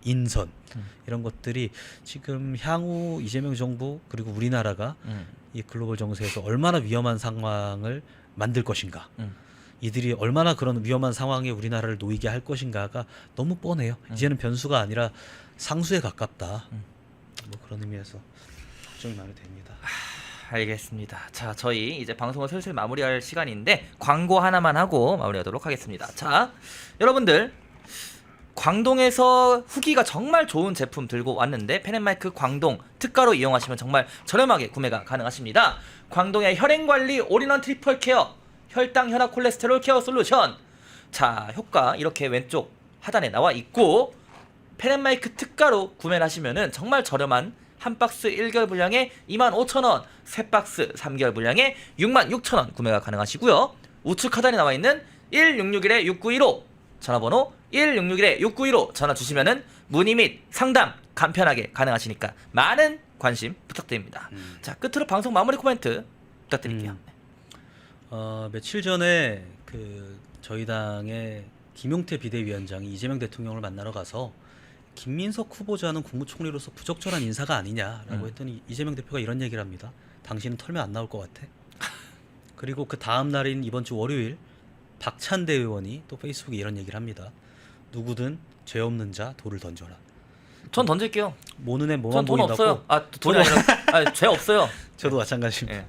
인선 이런 것들이 지금 향후 이재명 정부 그리고 우리나라가 이 글로벌 정세에서 얼마나 위험한 상황을 만들 것인가 이들이 얼마나 그런 위험한 상황에 우리나라를 놓이게 할 것인가가 너무 뻔해요. 이제는 변수가 아니라 상수에 가깝다. 뭐 그런 의미에서 걱정이 많이 됩니다. 알겠습니다. 자, 저희 이제 방송을 슬슬 마무리할 시간인데 광고 하나만 하고 마무리하도록 하겠습니다. 자, 여러분들 광동에서 후기가 정말 좋은 제품 들고 왔는데 펜앤마이크 광동 특가로 이용하시면 정말 저렴하게 구매가 가능하십니다. 광동의 혈행관리 올인원 트리플 케어 혈당, 혈압, 콜레스테롤 케어 솔루션. 자, 효과 이렇게 왼쪽 하단에 나와 있고 펜앤마이크 특가로 구매를 하시면은 정말 저렴한 한 박스 1개월 분량에 25,000원, 세 박스 3개월 분량에 66,000원 구매가 가능하시고요. 우측 하단에 나와 있는 1661-6915 전화번호 1661-6915 전화 주시면은 문의 및 상담 간편하게 가능하시니까 많은 관심 부탁드립니다. 자, 끝으로 방송 마무리 코멘트 부탁드릴게요. 며칠 전에 그 저희 당의 김용태 비대위원장이 이재명 대통령을 만나러 가서 김민석 후보자는 국무총리로서 부적절한 인사가 아니냐라고 했더니 이재명 대표가 이런 얘기를 합니다. 당신은 털면 안 나올 것 같아. 그리고 그 다음 날인 이번 주 월요일 박찬대 의원이 또 페이스북에 이런 얘기를 합니다. 누구든 죄 없는 자 돌을 던져라. 전 던질게요. 모는 애 전 뭐만 돈 보인다고. 없어요. 아 돈이 아니라 죄 없어요. 저도 마찬가지입니다. 예.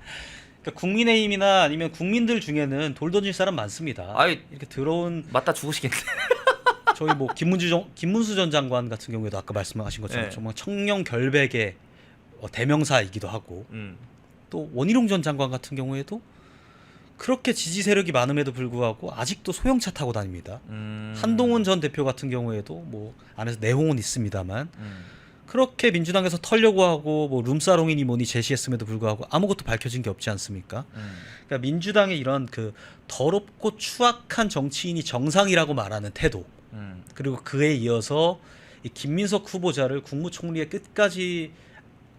그러니까 국민의힘이나 아니면 국민들 중에는 돌 던질 사람 많습니다. 아이 이렇게 들어온 맞다 죽으시겠네. 저희 뭐 김문수 전 장관 같은 경우에도 아까 말씀하신 것처럼 네. 정말 청년 결백의 대명사이기도 하고 또 원희룡 전 장관 같은 경우에도 그렇게 지지 세력이 많음에도 불구하고 아직도 소형차 타고 다닙니다. 한동훈 전 대표 같은 경우에도 뭐 안에서 내홍은 있습니다만 그렇게 민주당에서 털려고 하고 뭐 룸사롱이니 뭐니 제시했음에도 불구하고 아무것도 밝혀진 게 없지 않습니까? 그러니까 민주당의 이런 그 더럽고 추악한 정치인이 정상이라고 말하는 태도 그리고 그에 이어서 이 김민석 후보자를 국무총리의 끝까지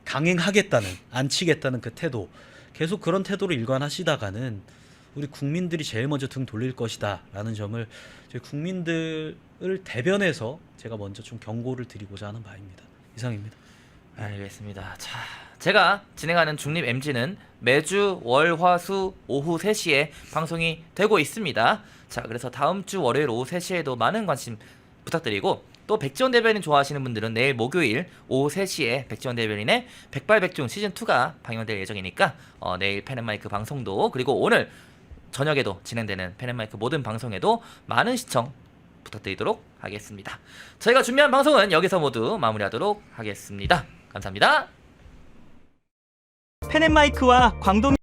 강행하겠다는 안치겠다는 그 태도 계속 그런 태도로 일관하시다가는 우리 국민들이 제일 먼저 등 돌릴 것이다라는 점을 저희 국민들을 대변해서 제가 먼저 좀 경고를 드리고자 하는 바입니다. 이상입니다. 알겠습니다. 자, 제가 진행하는 중립 MG는 매주 월, 화, 수 오후 3시에 방송이 되고 있습니다. 자, 그래서 다음 주 월요일 오후 3시에도 많은 관심 부탁드리고 또 백지원 대변인 좋아하시는 분들은 내일 목요일 오후 3시에 백지원 대변인의 백발백중 시즌2가 방영될 예정이니까 내일 펜앤마이크 방송도 그리고 오늘 저녁에도 진행되는 펜앤마이크 모든 방송에도 많은 시청 부탁드리도록 하겠습니다. 저희가 준비한 방송은 여기서 모두 마무리하도록 하겠습니다. 감사합니다. 펜앤마이크와 광동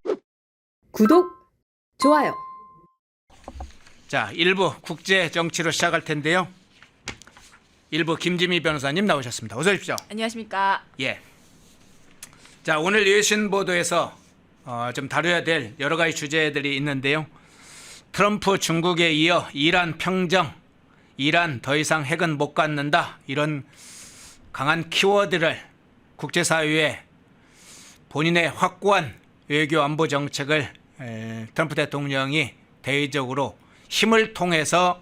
구독, 좋아요. 자, 1부 국제 정치로 시작할 텐데요. 1부 김지미 변호사님 나오셨습니다. 어서 오십시오. 안녕하십니까. 예. 자, 오늘 외신 보도에서 좀 다뤄야 될 여러 가지 주제들이 있는데요. 트럼프 중국에 이어 이란 평정, 이란 더 이상 핵은 못 갖는다 이런 강한 키워드를 국제사회에 본인의 확고한 외교 안보 정책을 트럼프 대통령이 대외적으로 힘을 통해서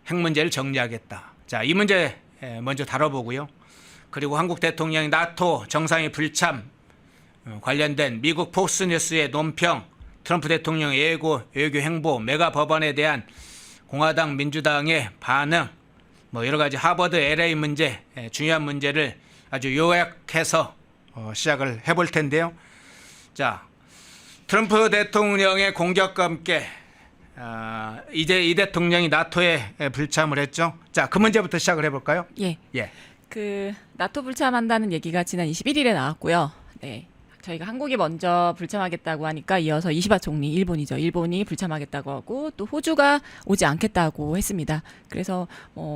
핵 문제를 정리하겠다. 자, 이 문제 먼저 다뤄보고요. 그리고 한국 대통령이 나토 정상회 불참 관련된 미국 폭스뉴스의 논평, 트럼프 대통령의 외교 행보, 메가 법안에 대한 공화당 민주당의 반응, 뭐 여러 가지 하버드 LA 문제, 중요한 문제를 아주 요약해서 시작을 해볼 텐데요. 자, 트럼프 대통령의 공격과 함께 이제 이 대통령이 나토에 불참을 했죠. 자, 그 문제부터 시작을 해볼까요? 예. 예. 그 나토 불참한다는 얘기가 지난 21일에 나왔고요. 네. 저희가 한국이 먼저 불참하겠다고 하니까 이어서 이시바 총리, 일본이죠. 일본이 불참하겠다고 하고 또 호주가 오지 않겠다고 했습니다. 그래서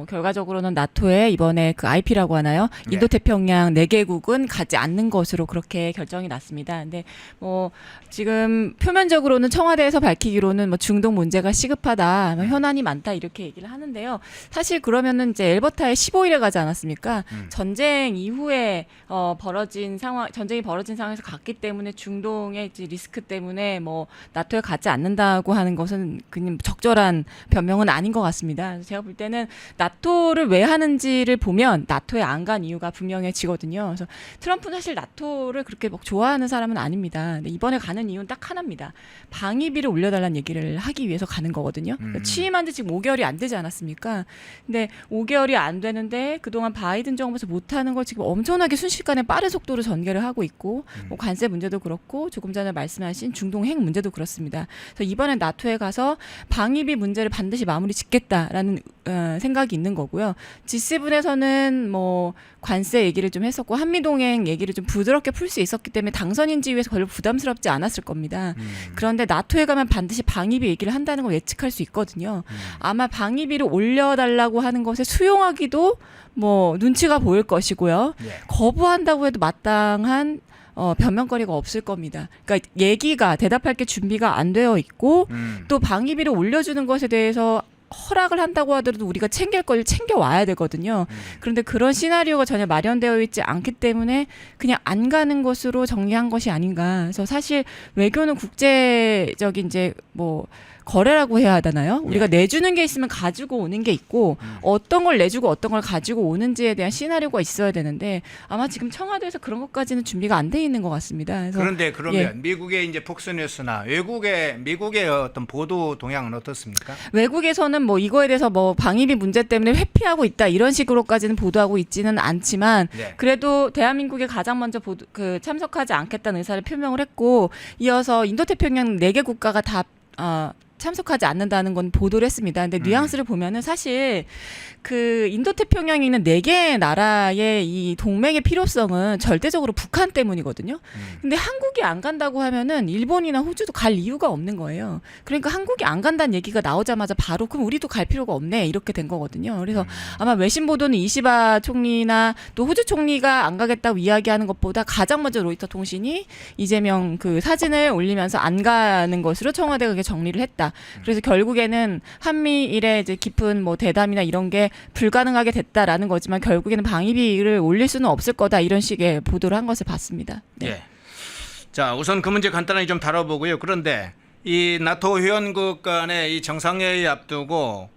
결과적으로는 나토에 이번에 그 IP라고 하나요? 인도태평양 4개국은 가지 않는 것으로 그렇게 결정이 났습니다. 근데 지금 표면적으로는 청와대에서 밝히기로는 중동 문제가 시급하다, 현안이 많다 이렇게 얘기를 하는데요. 사실 그러면은 이제 엘버타에 15일에 가지 않았습니까? 전쟁 이후에 전쟁이 벌어진 상황에서 갔기 때문에 중동의 이제 리스크 때문에 나토에 가지 않는다고 하는 것은 그냥 적절한 변명은 아닌 것 같습니다. 그래서 제가 볼 때는 나토를 왜 하는지를 보면 나토에 안 간 이유가 분명해지거든요. 그래서 트럼프는 사실 나토를 그렇게 좋아하는 사람은 아닙니다. 근데 이번에 가는 이유는 딱 하나입니다. 방위비를 올려달라는 얘기를 하기 위해서 가는 거거든요. 그러니까 취임한 지 지금 5개월이 안 되지 않았습니까? 근데 5개월이 안 되는데 그동안 바이든 정부에서 못하는 걸 지금 엄청나게 순식간에 빠른 속도로 전개를 하고 있고 관세 문제도 그렇고 조금 전에 말씀하신 중동 핵 문제도 그렇습니다. 그래서 이번에 나토에 가서 방위비 문제를 반드시 마무리 짓겠다라는 생각이 있는 거고요. G7에서는 관세 얘기를 좀 했었고 한미동행 얘기를 좀 부드럽게 풀 수 있었기 때문에 당선인 지위에서 별로 부담스럽지 않았을 겁니다. 그런데 나토에 가면 반드시 방위비 얘기를 한다는 걸 예측할 수 있거든요. 아마 방위비를 올려달라고 하는 것에 수용하기도 눈치가 보일 것이고요. 거부한다고 해도 마땅한 변명거리가 없을 겁니다. 그러니까 얘기가 대답할 게 준비가 안 되어 있고 또 방위비를 올려주는 것에 대해서 허락을 한다고 하더라도 우리가 챙길 걸 챙겨와야 되거든요. 그런데 그런 시나리오가 전혀 마련되어 있지 않기 때문에 그냥 안 가는 것으로 정리한 것이 아닌가. 그래서 사실 외교는 국제적인 거래라고 해야 하나요? 우리가 내주는 게 있으면 가지고 오는 게 있고 어떤 걸 내주고 어떤 걸 가지고 오는지에 대한 시나리오가 있어야 되는데 아마 지금 청와대에서 그런 것까지는 준비가 안 돼 있는 것 같습니다. 그래서 그런데 그러면 예. 미국의 이제 폭스뉴스나 미국의 어떤 보도 동향은 어떻습니까? 외국에서는 뭐 이거에 대해서 뭐 방위비 문제 때문에 회피하고 있다 이런 식으로까지는 보도하고 있지는 않지만 네. 그래도 대한민국이 가장 먼저 참석하지 않겠다는 의사를 표명을 했고 이어서 인도태평양 4개 국가가 다 참석하지 않는다는 건 보도를 했습니다. 근데 뉘앙스를 보면은 사실 그 인도태평양에 있는 4개 나라의 이 동맹의 필요성은 절대적으로 북한 때문이거든요. 근데 한국이 안 간다고 하면은 일본이나 호주도 갈 이유가 없는 거예요. 그러니까 한국이 안 간다는 얘기가 나오자마자 바로 그럼 우리도 갈 필요가 없네 이렇게 된 거거든요. 그래서 아마 외신 보도는 이시바 총리나 또 호주 총리가 안 가겠다고 이야기하는 것보다 가장 먼저 로이터 통신이 이재명 그 사진을 올리면서 안 가는 것으로 청와대가 그렇게 정리를 했다. 그래서 결국에는 한미일의 이제 깊은 뭐 대담이나 이런 게 불가능하게 됐다라는 거지만 결국에는 방위비를 올릴 수는 없을 거다 이런 식의 보도를 한 것을 봤습니다. 네. 예. 자, 우선 그 문제 간단하게 좀 다뤄보고요. 그런데 이 나토 회원국 간의 이 정상회의 앞두고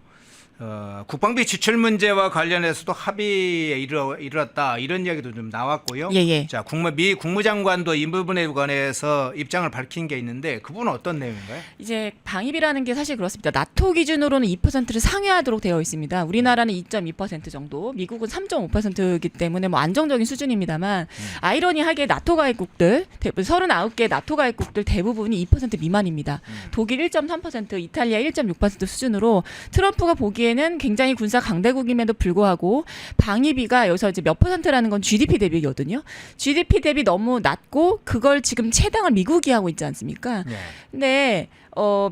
국방비 지출 문제와 관련해서도 합의에 이르렀다 이런 이야기도 좀 나왔고요. 예. 자, 미 국무장관도 이 부분에 관해서 입장을 밝힌 게 있는데 그 부분은 어떤 내용인가요? 이제 방위비라는 게 사실 그렇습니다. 나토 기준으로는 2%를 상회하도록 되어 있습니다. 우리나라는 2.2% 정도, 미국은 3.5%이기 때문에 뭐 안정적인 수준입니다만 아이러니하게 나토 가입국들 39개 나토 가입국들 대부분이 2% 미만입니다. 독일 1.3%, 이탈리아 1.6% 수준으로 트럼프가 보기에는 굉장히 군사 강대국임에도 불구하고 방위비가 여기서 이제 몇 %라는 건 GDP 대비거든요. GDP 대비 너무 낮고 그걸 지금 채당을 미국이 하고 있지 않습니까? 네. 근데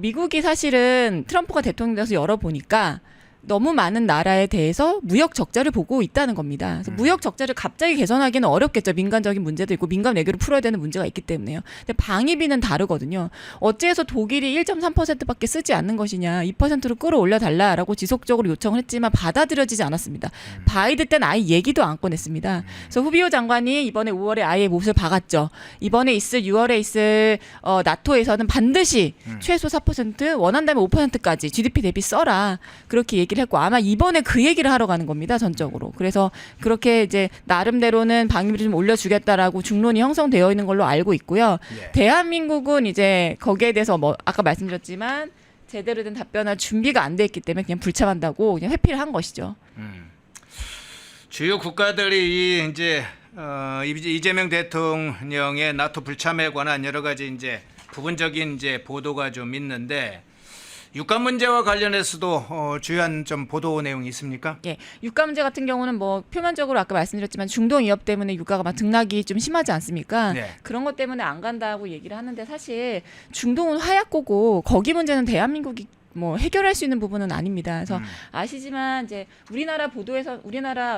미국이 사실은 트럼프가 대통령 돼서 열어보니까 너무 많은 나라에 대해서 무역 적자를 보고 있다는 겁니다. 그래서 무역 적자를 갑자기 개선하기는 어렵겠죠. 민간적인 문제도 있고 민간 외교를 풀어야 되는 문제가 있기 때문에요. 근데 방위비는 다르거든요. 어째서 독일이 1.3%밖에 쓰지 않는 것이냐, 2%로 끌어올려 달라라고 지속적으로 요청을 했지만 받아들여지지 않았습니다. 바이든 때는 아예 얘기도 안 꺼냈습니다. 그래서 후비오 장관이 이번에 5월에 아예 못을 박았죠. 이번에 6월에 있을 나토에서는 반드시 최소 4% 원한다면 5%까지 GDP 대비 써라. 그렇게 얘기를 했고 아마 이번에 그 얘기를 하러 가는 겁니다. 전적으로. 그래서 그렇게 이제 나름대로는 방위비를 좀 올려주겠다라고 중론이 형성되어 있는 걸로 알고 있고요. 예. 대한민국은 이제 거기에 대해서 뭐 아까 말씀드렸지만 제대로 된 답변할 준비가 안 돼 있기 때문에 그냥 불참한다고 그냥 회피를 한 것이죠. 주요 국가들이 이제 이재명 대통령의 나토 불참에 관한 여러 가지 이제 부분적인 이제 보도가 좀 있는데. 유가 문제와 관련해서도 주요한 좀 보도 내용이 있습니까? 예, 유가 문제 같은 경우는 뭐 표면적으로 아까 말씀드렸지만 중동 위협 때문에 유가가 막 등락이 좀 심하지 않습니까? 네. 그런 것 때문에 안 간다고 얘기를 하는데 사실 중동은 화약고고 거기 문제는 대한민국이 뭐 해결할 수 있는 부분은 아닙니다. 그래서 아시지만 이제 우리나라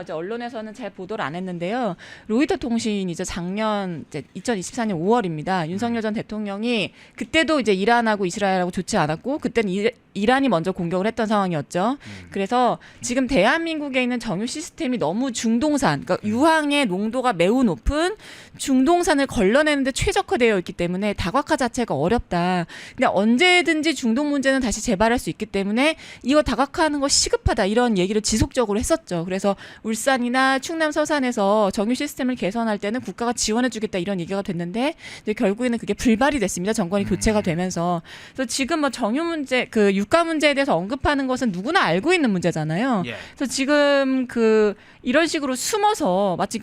이제 언론에서는 잘 보도를 안 했는데요. 로이터 통신이죠. 작년 이제 2024년 5월입니다. 윤석열 전 대통령이 그때도 이제 이란하고 이스라엘하고 좋지 않았고 그때는 이란이 먼저 공격을 했던 상황이었죠. 그래서 지금 대한민국에 있는 정유 시스템이 너무 중동산, 그러니까 유황의 농도가 매우 높은 중동산을 걸러내는데 최적화되어 있기 때문에 다각화 자체가 어렵다. 근데 언제든지 중동 문제는 다시 재발할 수 있기 때문에 이거 다각화하는 거 시급하다 이런 얘기를 지속적으로 했었죠. 그래서 울산이나 충남 서산에서 정유 시스템을 개선할 때는 국가가 지원해주겠다 이런 얘기가 됐는데 이제 결국에는 그게 불발이 됐습니다. 정권이 교체가 되면서. 그래서 지금 뭐 정유 문제, 그 유가 문제에 대해서 언급하는 것은 누구나 알고 있는 문제잖아요. 예. 그래서 지금 이런 식으로 숨어서 마치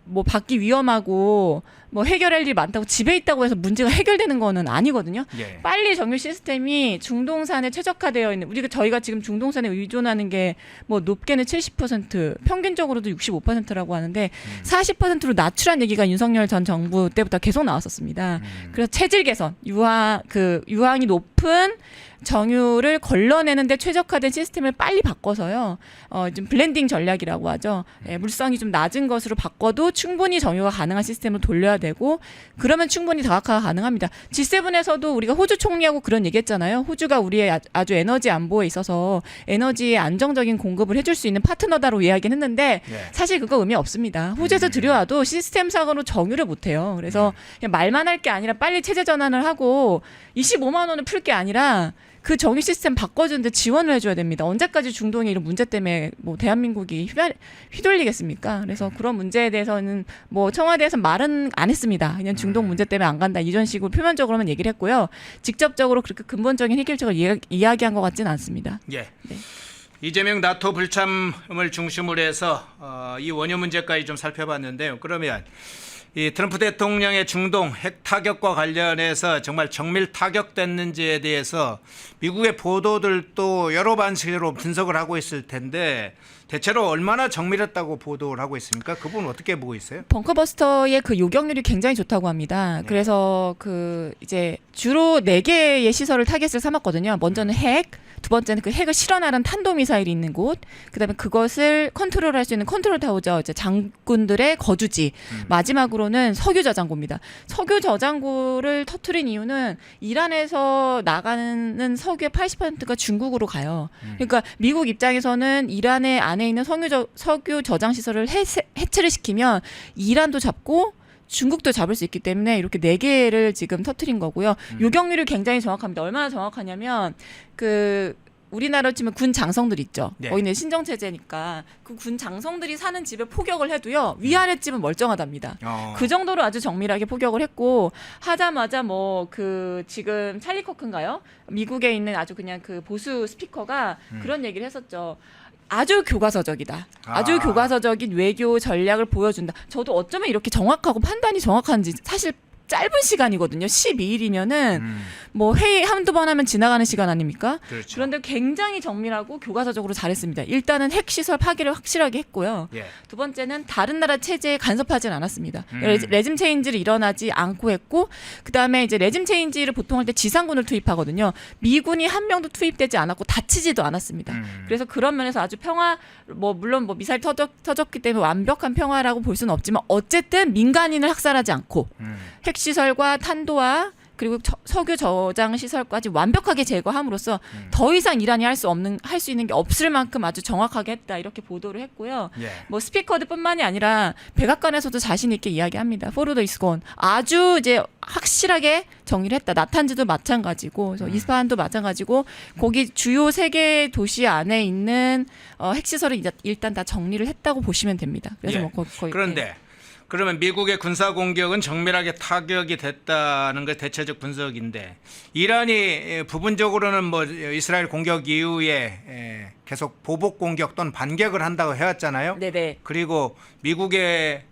뭐 받기 위험하고 뭐 해결할 일이 많다고 집에 있다고 해서 문제가 해결되는 거는 아니거든요. 예. 빨리 정유 시스템이 중동산에 최적화되어 있는 저희가 지금 중동산에 의존하는 게 뭐 높게는 70% 평균적으로도 65%라고 하는데 40%로 낮추란 얘기가 윤석열 전 정부 때부터 계속 나왔었습니다. 그래서 체질 개선, 유황이 높은 정유를 걸러내는데 최적화된 시스템을 빨리 바꿔서요. 좀 블렌딩 전략이라고 하죠. 예, 물성이 좀 낮은 것으로 바꿔도 충분히 정유가 가능한 시스템으로 돌려야 되고 그러면 충분히 다각화가 가능합니다. G7에서도 우리가 호주 총리하고 그런 얘기했잖아요. 호주가 우리의 아주 에너지 안보에 있어서 에너지의 안정적인 공급을 해줄 수 있는 파트너다로 이야기는 했는데 사실 그거 의미 없습니다. 호주에서 들여와도 시스템상으로 정유를 못해요. 그래서 그냥 말만 할 게 아니라 빨리 체제 전환을 하고 25만 원을 풀 게 아니라 그 정유 시스템 바꿔주는데 지원을 해줘야 됩니다. 언제까지 중동이 이런 문제 때문에 뭐 대한민국이 휘둘리겠습니까? 그래서 그런 문제에 대해서는 뭐 청와대에서 말은 안 했습니다. 그냥 중동 문제 때문에 안 간다 이런 식으로 표면적으로만 얘기를 했고요. 직접적으로 그렇게 근본적인 해결책을 이야기한 것 같지는 않습니다. 예. 네. 이재명 나토 불참을 중심으로 해서 이 원유 문제까지 좀 살펴봤는데요. 그러면 이 트럼프 대통령의 중동 핵 타격과 관련해서 정말 정밀 타격됐는지에 대해서 미국의 보도들도 여러 방식으로 분석을 하고 있을 텐데 대체로 얼마나 정밀했다고 보도를 하고 있습니까? 그 부분 어떻게 보고 있어요? 벙커버스터의 그 요격률이 굉장히 좋다고 합니다. 네. 그래서 그 이제 주로 4개의 시설을 타겟을 삼았거든요. 먼저는 핵, 두 번째는 그 핵을 실어나른 탄도미사일이 있는 곳, 그다음에 그것을 컨트롤할 수 있는 컨트롤 타워죠. 이제 장군들의 거주지. 마지막으로는 석유 저장고입니다. 석유 저장고를 터트린 이유는 이란에서 나가는 석유의 80%가 중국으로 가요. 그러니까 미국 입장에서는 이란의 안에 있는 석유 저장 시설을 해체를 시키면 이란도 잡고 중국도 잡을 수 있기 때문에 이렇게 4개를 지금 터트린 거고요. 요격률이 굉장히 정확합니다. 얼마나 정확하냐면 그 우리나라로 치면 군 장성들 있죠. 네. 거기는 신정 체제니까 그 군 장성들이 사는 집에 포격을 해도요. 위아래 집은 멀쩡하답니다. 그 정도로 아주 정밀하게 포격을 했고 하자마자 뭐 그 지금 찰리 커크인가요? 미국에 있는 아주 그냥 그 보수 스피커가 그런 얘기를 했었죠. 아주 교과서적이다. 아주 교과서적인 외교 전략을 보여준다. 저도 어쩌면 이렇게 정확하고 판단이 정확한지 사실 짧은 시간이거든요. 12일이면은 뭐 회의 한두 번 하면 지나가는 시간 아닙니까? 그렇죠. 그런데 굉장히 정밀하고 교과서적으로 잘했습니다. 일단은 핵시설 파기를 확실하게 했고요. 예. 두 번째는 다른 나라 체제에 간섭하진 않았습니다. 레짐 체인지를 일어나지 않고 했고 그다음에 이제 레짐 체인지를 보통 할 때 지상군을 투입하거든요. 미군이 한 명도 투입되지 않았고 다치지도 않았습니다. 그래서 그런 면에서 아주 평화 뭐 물론 뭐 미사일 터졌기 때문에 완벽한 평화라고 볼 수는 없지만 어쨌든 민간인을 학살하지 않고 핵시설과 탄도와 그리고 석유 저장 시설까지 완벽하게 제거함으로써 더 이상 이란이 할 수 있는 게 없을 만큼 아주 정확하게 했다 이렇게 보도를 했고요. 예. 뭐 스피커들뿐만이 아니라 백악관에서도 자신 있게 이야기합니다. 포르더 이스곤 아주 이제 확실하게 정리를 했다. 나탄즈도 마찬가지고, 그래서 이스파한도 마찬가지고 거기 주요 3개 도시 안에 있는 핵시설을 일단 다 정리를 했다고 보시면 됩니다. 그래서 예. 뭐 거의 그런데 그러면 미국의 군사 공격은 정밀하게 타격이 됐다는 게 대체적 분석인데 이란이 부분적으로는 뭐 이스라엘 공격 이후에 계속 보복 공격 또는 반격을 한다고 해왔잖아요. 네네. 그리고 미국의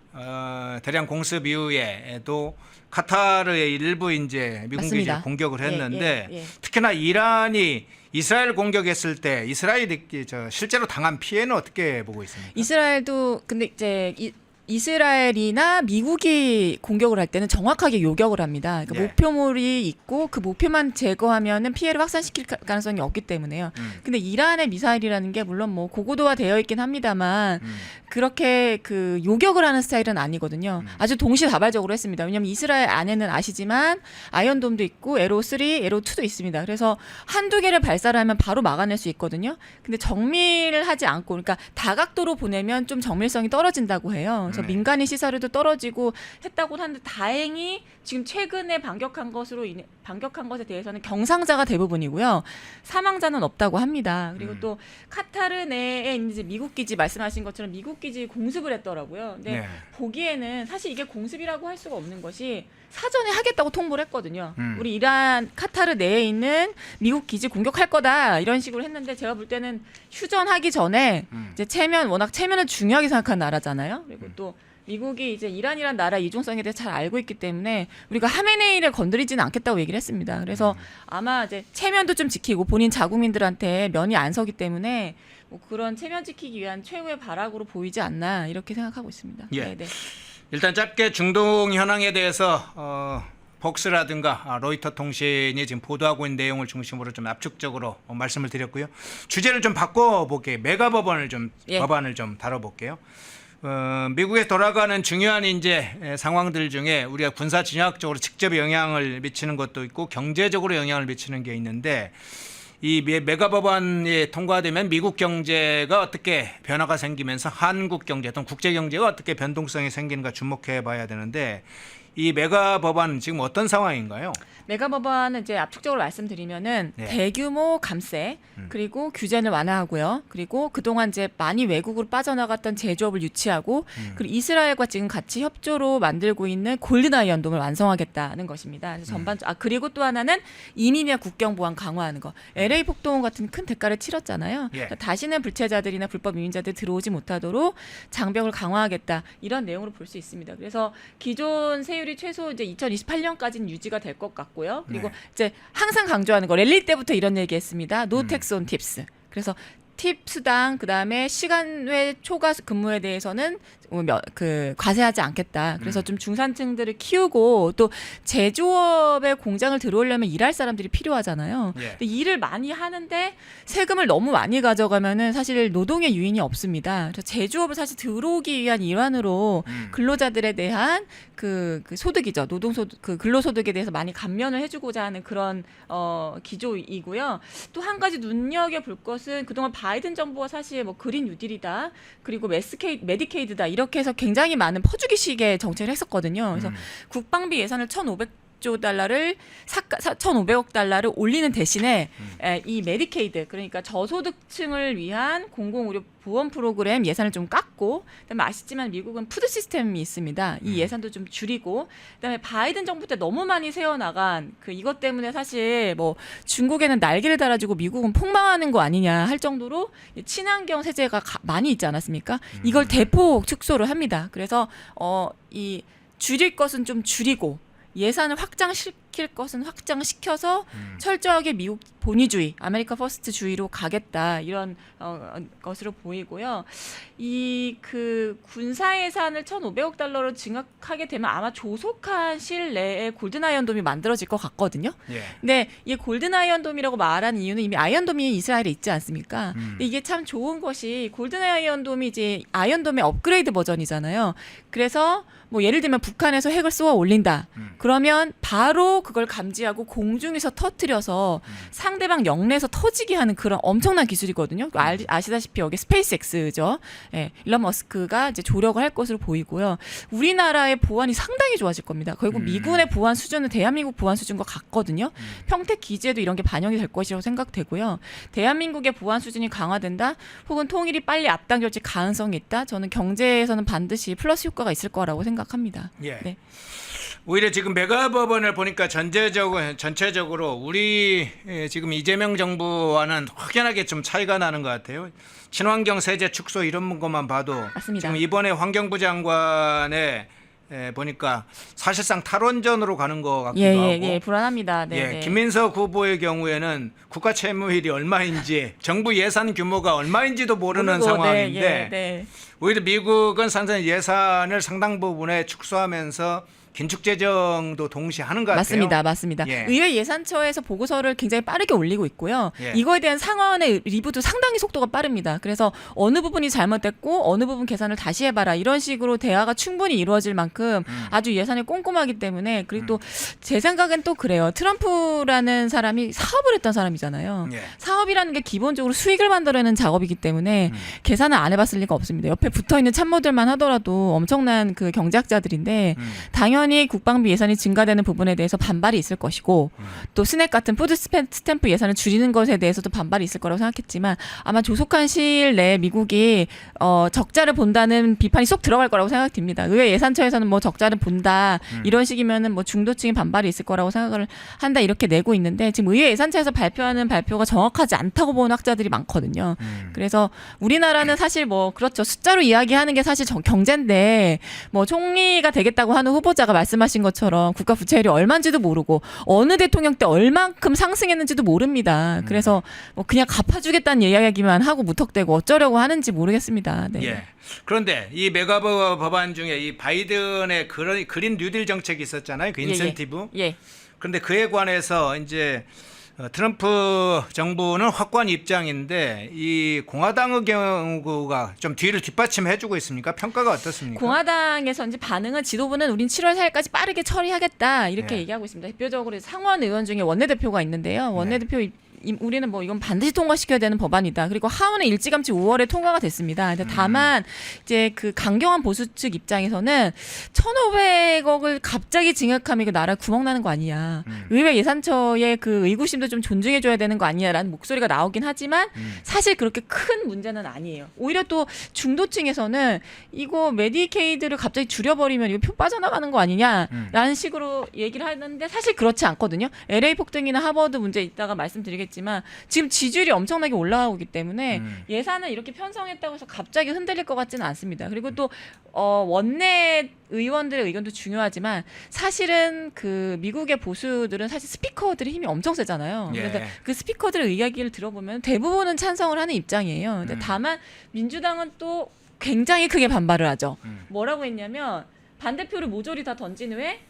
대량 공습 이후에도 카타르의 일부 이제 미군 기지에 맞습니다. 공격을 했는데 예. 특히나 이란이 이스라엘 공격했을 때 이스라엘이 실제로 당한 피해는 어떻게 보고 있습니까? 이스라엘도 근데 이제 이스라엘이나 미국이 공격을 할 때는 정확하게 요격을 합니다. 그러니까 네. 목표물이 있고 그 목표만 제거하면은 피해를 확산시킬 가능성이 없기 때문에요. 근데 이란의 미사일이라는 게 물론 뭐 고고도화되어 있긴 합니다만 그렇게 그 요격을 하는 스타일은 아니거든요. 아주 동시다발적으로 했습니다. 왜냐하면 이스라엘 안에는 아시지만 아이언돔도 있고 에로 3, 에로 2도 있습니다. 그래서 한두 개를 발사를 하면 바로 막아낼 수 있거든요. 근데 정밀을 하지 않고 그러니까 다각도로 보내면 좀 정밀성이 떨어진다고 해요. 그래서 민간인 시설에도 떨어지고 했다고 하는데 다행히 지금 최근에 반격한 것에 대해서는 경상자가 대부분이고요. 사망자는 없다고 합니다. 그리고 또 카타르 내에 이제 미국 기지 말씀하신 것처럼 미국 기지 공습을 했더라고요. 근데 네. 보기에는 사실 이게 공습이라고 할 수가 없는 것이 사전에 하겠다고 통보를 했거든요. 우리 이란 카타르 내에 있는 미국 기지 공격할 거다 이런 식으로 했는데 제가 볼 때는 휴전하기 전에 이제 워낙 체면을 중요하게 생각하는 나라잖아요. 그리고 또 미국이 이제 이란이란 나라 이중성에 대해서 잘 알고 있기 때문에 우리가 하메네이를 건드리지는 않겠다고 얘기를 했습니다. 그래서 아마 이제 체면도 좀 지키고 본인 자국민들한테 면이 안 서기 때문에 뭐 그런 체면 지키기 위한 최후의 발악으로 보이지 않나 이렇게 생각하고 있습니다. 예. 네네. 일단 짧게 중동 현황에 대해서 폭스라든가 로이터 통신이 지금 보도하고 있는 내용을 중심으로 좀 압축적으로 말씀을 드렸고요. 주제를 좀 바꿔볼게요. 메가 법안을 좀 다뤄볼게요. 미국에 돌아가는 중요한 이제 상황들 중에 우리가 군사 진영학적으로 직접 영향을 미치는 것도 있고 경제적으로 영향을 미치는 게 있는데 이 메가 법안이 통과되면 미국 경제가 어떻게 변화가 생기면서 한국 경제 또는 국제 경제가 어떻게 변동성이 생기는가 주목해 봐야 되는데 이 메가 법안은 지금 어떤 상황인가요? 메가 법안은 이제 압축적으로 말씀드리면은 네. 대규모 감세 그리고 규제를 완화하고요. 그리고 그동안 이제 많이 외국으로 빠져나갔던 제조업을 유치하고 그리고 이스라엘과 지금 같이 협조로 만들고 있는 골든아이 연동을 완성하겠다는 것입니다. 그래서 그리고 또 하나는 이민이나 국경 보안 강화하는 거. LA 폭동원 같은 큰 대가를 치렀잖아요. 예. 다시는 불체자들이나 불법 이민자들 들어오지 못하도록 장벽을 강화하겠다. 이런 내용으로 볼 수 있습니다. 그래서 기존 세율이 최소 이제 2028년까지는 유지가 될 것 같고요. 그리고 네. 이제 항상 강조하는 거 랠리 때부터 이런 얘기했습니다. 노 텍스 온 팁스. 그래서 팁 수당 그다음에 시간 외 초과 근무에 대해서는 과세하지 않겠다. 그래서 좀 중산층들을 키우고 또 제조업의 공장을 들어오려면 일할 사람들이 필요하잖아요. 예. 근데 일을 많이 하는데 세금을 너무 많이 가져가면은 사실 노동의 유인이 없습니다. 그래서 제조업을 사실 들어오기 위한 일환으로 근로자들에 대한 그 소득이죠. 노동소득, 그 근로소득에 대해서 많이 감면을 해주고자 하는 그런 기조이고요. 또 한 가지 눈여겨 볼 것은 그동안 바이든 정부가 사실 뭐 그린 뉴딜이다, 그리고 메디케이드다 이렇게 해서 굉장히 많은 퍼주기식의 정책을 했었거든요. 그래서 국방비 예산을 1,500조 달러를 1,500억 달러를 올리는 대신에 이 메디케이드 그러니까 저소득층을 위한 공공의료 보험 프로그램 예산을 좀 깎고 그다음에 아시지만 미국은 푸드 시스템이 있습니다. 이 예산도 좀 줄이고 그다음에 바이든 정부 때 너무 많이 세워나간 이것 때문에 사실 뭐 중국에는 날개를 달아주고 미국은 폭망하는 거 아니냐 할 정도로 친환경 세제가 많이 있지 않았습니까? 이걸 대폭 축소를 합니다. 그래서 이 줄일 것은 좀 줄이고 예산을 확장시킬 것은 확장시켜서 철저하게 미국 본위주의, 아메리카 퍼스트주의로 가겠다 이런 것으로 보이고요. 그 군사 예산을 1,500억 달러로 증액하게 되면 아마 조속한 시일 내에 골든 아이언돔이 만들어질 것 같거든요. 예. 근데 이 골든 아이언돔이라고 말하는 이유는 이미 아이언돔이 이스라엘에 있지 않습니까? 근데 이게 참 좋은 것이 골든 아이언돔이 이제 아이언돔의 업그레이드 버전이잖아요. 그래서 뭐 예를 들면 북한에서 핵을 쏘아 올린다. 그러면 바로 그걸 감지하고 공중에서 터뜨려서 상대방 영내에서 터지게 하는 그런 엄청난 기술이거든요. 아시다시피 여기 스페이스X죠. 예, 일론 머스크가 이제 조력을 할 것으로 보이고요. 우리나라의 보안이 상당히 좋아질 겁니다. 결국 미군의 보안 수준은 대한민국 보안 수준과 같거든요. 평택 기지에도 이런 게 반영이 될 것이라고 생각되고요. 대한민국의 보안 수준이 강화된다, 혹은 통일이 빨리 앞당겨질 가능성이 있다. 저는 경제에서는 반드시 플러스 효과가 있을 거라고 생각합니다. 예. 네. 오히려 지금 메가 법안을 보니까 전체적으로 우리 지금 이재명 정부와는 확연하게 좀 차이가 나는 것 같아요. 친환경 세제 축소 이런 것만 봐도 맞습니다. 지금 이번에 환경부 장관의 보니까 사실상 탈원전으로 가는 것 같기도 하고. 예, 불안합니다. 네, 예, 네. 김민석 후보의 경우에는 국가 채무율이 얼마인지, 정부 예산 규모가 얼마인지도 모르는 모르고, 상황인데 네, 네. 오히려 미국은 상당히 예산을 상당 부분에 축소하면서 긴축 재정도 동시에 하는 것 같아요. 맞습니다. 예. 의회 예산처에서 보고서를 굉장히 빠르게 올리고 있고요. 예. 이거에 대한 상원의 리뷰도 상당히 속도가 빠릅니다. 그래서 어느 부분이 잘못됐고 어느 부분 계산을 다시 해봐라 이런 식으로 대화가 충분히 이루어질 만큼 아주 예산이 꼼꼼하기 때문에, 그리고 또 제 생각엔 또 그래요. 트럼프라는 사람이 사업을 했던 사람이잖아요. 예. 사업이라는 게 기본적으로 수익을 만들어내는 작업이기 때문에 계산을 안 해봤을 리가 없습니다. 옆에 붙어있는 참모들만 하더라도 엄청난 그 경제학자들인데 당연히 국방비 예산이 증가되는 부분에 대해서 반발이 있을 것이고 또 스낵 같은 푸드 스탬프 예산을 줄이는 것에 대해서도 반발이 있을 거라고 생각했지만 아마 조속한 시일 내에 미국이 적자를 본다는 비판이 쏙 들어갈 거라고 생각됩니다. 의회 예산처에서는 뭐 적자를 본다 이런 식이면은 뭐 중도층의 반발이 있을 거라고 생각을 한다 이렇게 내고 있는데, 지금 의회 예산처에서 발표하는 발표가 정확하지 않다고 보는 학자들이 많거든요. 그래서 우리나라는 사실 뭐 그렇죠. 숫자로 이야기하는 게 사실 경제인데 뭐 총리가 되겠다고 하는 후보자가 말씀하신 것처럼 국가 부채율이 얼마인지도 모르고 어느 대통령 때 얼만큼 상승했는지도 모릅니다. 그래서 뭐 그냥 갚아주겠다는 이야기만 하고 무턱대고 어쩌려고 하는지 모르겠습니다. 네. 예. 그런데 이 메가 법안 중에 이 바이든의 그린 뉴딜 정책이 있었잖아요. 그 인센티브. 예. 그런데 그에 관해서 이제 트럼프 정부는 확고한 입장인데 이 공화당의 경우가 좀 뒤를 뒷받침해주고 있습니까? 평가가 어떻습니까? 공화당에서 이제 반응은 지도부는 우린 7월 4일까지 빠르게 처리하겠다 이렇게 네. 얘기하고 있습니다. 대표적으로 상원 의원 중에 원내대표가 있는데요. 원내대표 우리는 뭐 이건 반드시 통과시켜야 되는 법안이다. 그리고 하원은 일찌감치 5월에 통과가 됐습니다. 근데 다만 이제 그 강경한 보수 측 입장에서는 1,500억을 갑자기 증액하면 이거 나라 구멍 나는 거 아니냐. 의회 예산처의 그 의구심도 좀 존중해줘야 되는 거 아니냐라는 목소리가 나오긴 하지만 사실 그렇게 큰 문제는 아니에요. 오히려 또 중도층에서는 이거 메디케이드를 갑자기 줄여버리면 이거 표 빠져나가는 거 아니냐라는 식으로 얘기를 하는데 사실 그렇지 않거든요. LA 폭등이나 하버드 문제 이따가 말씀드리겠지만 지금 지지율이 엄청나게 올라가고 있기 때문에 예산을 이렇게 편성했다고 해서 갑자기 흔들릴 것 같지는 않습니다. 그리고 또 원내 의원들의 의견도 중요하지만 사실은 그 미국의 보수들은 사실 스피커들의 힘이 엄청 세잖아요. 예. 그래서 그 스피커들의 이야기를 들어보면 대부분은 찬성을 하는 입장이에요. 근데 다만 민주당은 또 굉장히 크게 반발을 하죠. 뭐라고 했냐면 반대표를 모조리 다 던진 후에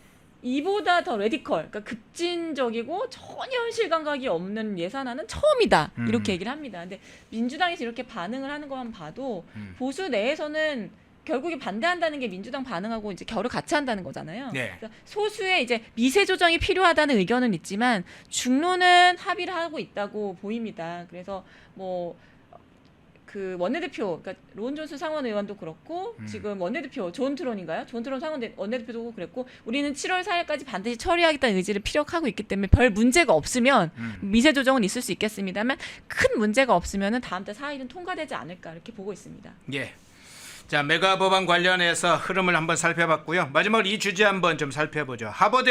이보다 더 레디컬, 그러니까 급진적이고 전혀 현실 감각이 없는 예산안은 처음이다. 이렇게 얘기를 합니다. 근데 민주당에서 이렇게 반응을 하는 것만 봐도 보수 내에서는 결국에 반대한다는 게 민주당 반응하고 이제 결을 같이 한다는 거잖아요. 네. 그래서 소수의 이제 미세 조정이 필요하다는 의견은 있지만 중론은 합의를 하고 있다고 보입니다. 그래서 뭐 그 원내대표, 그러니까 론 존슨 상원 의원도 그렇고 지금 원내대표 존 트론인가요? 존 트론 상원 원내대표도 그랬고 우리는 7월 4일까지 반드시 처리하겠다는 의지를 피력하고 있기 때문에 별 문제가 없으면 미세 조정은 있을 수 있겠습니다만 큰 문제가 없으면은 다음 달 4일은 통과되지 않을까 이렇게 보고 있습니다. 예. 자, 메가 법안 관련해서 흐름을 한번 살펴봤고요. 마지막으로 이 주제 한번 좀 살펴보죠. 하버드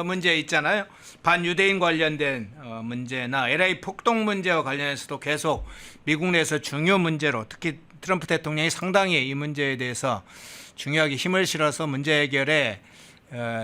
문제 있잖아요. 반유대인 관련된 문제나 LA 폭동 문제와 관련해서도 계속 미국 내에서 중요 문제로 특히 트럼프 대통령이 상당히 이 문제에 대해서 중요하게 힘을 실어서 문제 해결에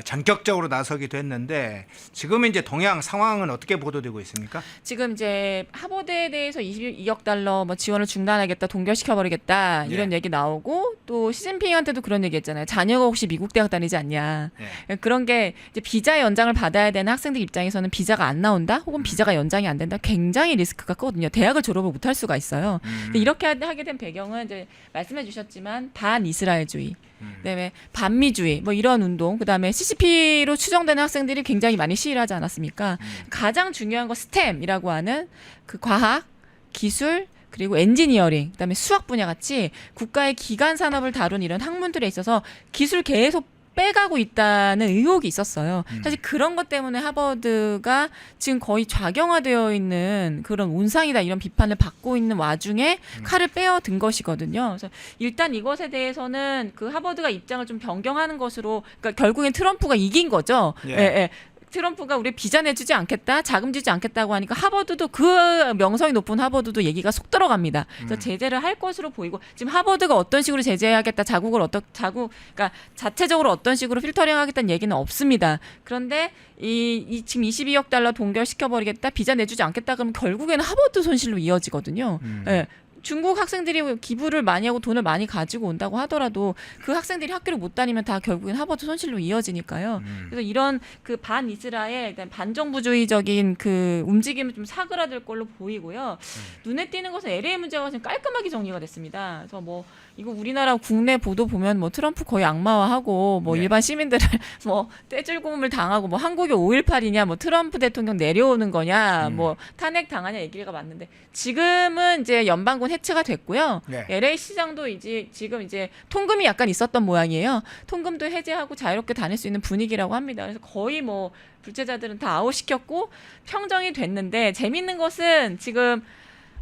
전격적으로 나서기도 했는데 지금 이제 동양 상황은 어떻게 보도되고 있습니까? 지금 이제 하버드에 대해서 22억 달러 뭐 지원을 중단하겠다, 동결시켜버리겠다 이런 예. 얘기 나오고 또 시진핑한테도 그런 얘기 했잖아요. 자녀가 혹시 미국 대학 다니지 않냐. 예. 그런 게 이제 비자 연장을 받아야 되는 학생들 입장에서는 비자가 안 나온다, 혹은 비자가 연장이 안 된다. 굉장히 리스크가 크거든요. 대학을 졸업을 못할 수가 있어요. 근데 이렇게 하게 된 배경은 이제 말씀해주셨지만 반이스라엘주의. 그다음에 반미주의 뭐 이런 운동, 그다음에 CCP로 추정되는 학생들이 굉장히 많이 시위를 하지 않았습니까? 가장 중요한 거 스템이라고 하는 그 과학, 기술 그리고 엔지니어링, 그다음에 수학 분야 같이 국가의 기간 산업을 다룬 이런 학문들에 있어서 기술 계속 빼가고 있다는 의혹이 있었어요. 사실 그런 것 때문에 하버드가 지금 거의 좌경화되어 있는 그런 온상이다 이런 비판을 받고 있는 와중에 칼을 빼어든 것이거든요. 그래서 일단 이것에 대해서는 그 하버드가 입장을 좀 변경하는 것으로, 그러니까 결국엔 트럼프가 이긴 거죠. 예. 예. 트럼프가 우리 비자 내주지 않겠다, 자금 주지 않겠다고 하니까 하버드도, 그 명성이 높은 하버드도 얘기가 속 들어갑니다. 그래서 제재를 할 것으로 보이고, 지금 하버드가 어떤 식으로 제재하겠다, 그러니까 자체적으로 어떤 식으로 필터링하겠다는 얘기는 없습니다. 그런데 이 지금 22억 달러 동결시켜버리겠다, 비자 내주지 않겠다 그러면 결국에는 하버드 손실로 이어지거든요. 예. 중국 학생들이 기부를 많이 하고 돈을 많이 가지고 온다고 하더라도 그 학생들이 학교를 못 다니면 다 결국엔 하버드 손실로 이어지니까요. 그래서 이런 그 반이스라엘, 반정부주의적인 그 움직임은 좀 사그라들 걸로 보이고요. 눈에 띄는 것은 LA 문제가 지금 깔끔하게 정리가 됐습니다. 그래서 뭐 이거 우리나라 국내 보도 보면 뭐 트럼프 거의 악마화하고 뭐 네. 일반 시민들을 뭐 떼줄고음을 당하고 뭐 한국이 5.18이냐, 뭐 트럼프 대통령 내려오는 거냐, 뭐 탄핵 당하냐 얘기가 맞는데 지금은 이제 연방군 해체가 됐고요. 네. LA 시장도 이제 지금 이제 통금이 약간 있었던 모양이에요. 통금도 해제하고 자유롭게 다닐 수 있는 분위기라고 합니다. 그래서 거의 뭐 불체자들은 다 아웃시켰고 평정이 됐는데, 재밌는 것은 지금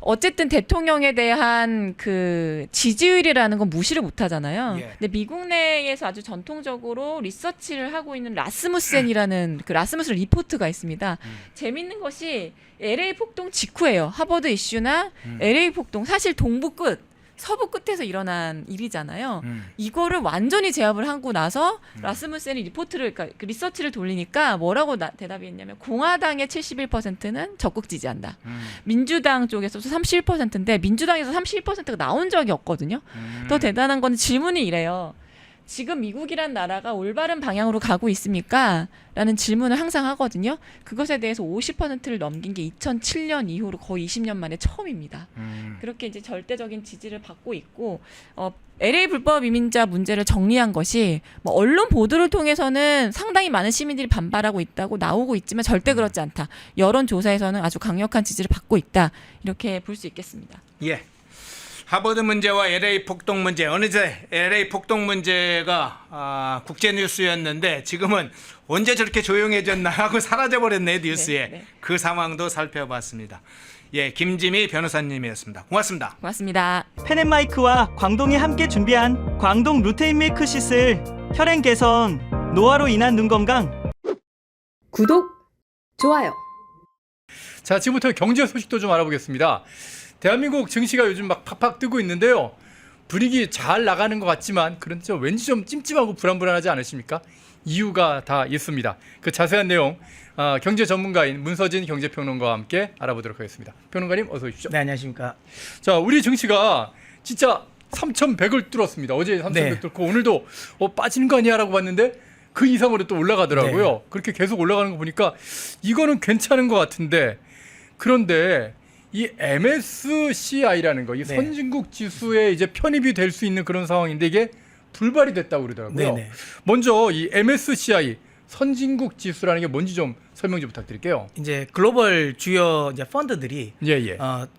어쨌든 대통령에 대한 그 지지율이라는 건 무시를 못 하잖아요. 예. 근데 미국 내에서 아주 전통적으로 리서치를 하고 있는 라스무센이라는 그 라스무슨 리포트가 있습니다. 재밌는 것이 LA 폭동 직후예요. 하버드 이슈나 LA 폭동, 사실 동부 끝, 서부 끝에서 일어난 일이잖아요. 이거를 완전히 제압을 하고 나서 라스무센이 리포트를, 그러니까 그 리서치를 돌리니까 뭐라고 대답이 했냐면, 공화당의 71%는 적극 지지한다. 민주당 쪽에서도 31%인데 민주당에서 31%가 나온 적이 없거든요. 더 대단한 건 질문이 이래요. 지금 미국이란 나라가 올바른 방향으로 가고 있습니까? 라는 질문을 항상 하거든요. 그것에 대해서 50%를 넘긴 게 2007년 이후로 거의 20년 만에 처음입니다. 그렇게 이제 절대적인 지지를 받고 있고 LA 불법 이민자 문제를 정리한 것이 뭐 언론 보도를 통해서는 상당히 많은 시민들이 반발하고 있다고 나오고 있지만 절대 그렇지 않다. 여론 조사에서는 아주 강력한 지지를 받고 있다. 이렇게 볼 수 있겠습니다. 예. 하버드 문제와 LA 폭동 문제, 어느새 LA 폭동 문제가 국제 뉴스였는데 지금은 언제 저렇게 조용해졌나 하고 사라져버렸네 뉴스에. 네. 그 상황도 살펴봤습니다. 예, 김지미 변호사님이었습니다. 고맙습니다. 고맙습니다. 펜앤마이크와 광동이 함께 준비한 광동 루테인 밀크 시슬 혈행 개선, 노화로 인한 눈 건강. 구독, 좋아요. 자, 지금부터 경제 소식도 좀 알아보겠습니다. 대한민국 증시가 요즘 막 팍팍 뜨고 있는데요. 분위기 잘 나가는 것 같지만 그런데 왠지 좀 찜찜하고 불안불안하지 않으십니까? 이유가 다 있습니다. 그 자세한 내용 경제 전문가인 문서진 경제평론가와 함께 알아보도록 하겠습니다. 평론가님 어서 오십시오. 네, 안녕하십니까. 자, 우리 증시가 진짜 3,100을 뚫었습니다. 어제 3,100 뚫고 오늘도 빠지는 거 아니야라고 봤는데 그 이상으로 또 올라가더라고요. 네. 그렇게 계속 올라가는 거 보니까 이거는 괜찮은 것 같은데 그런데 이 MSCI라는 거, 이 네. 선진국 지수에 이제 편입이 될 수 있는 그런 상황인데 이게 불발이 됐다고 그러더라고요. 네네. 먼저 이 MSCI 선진국 지수라는 게 뭔지 좀 설명 좀 부탁드릴게요. 이제 글로벌 주요 이제 펀드들이 예.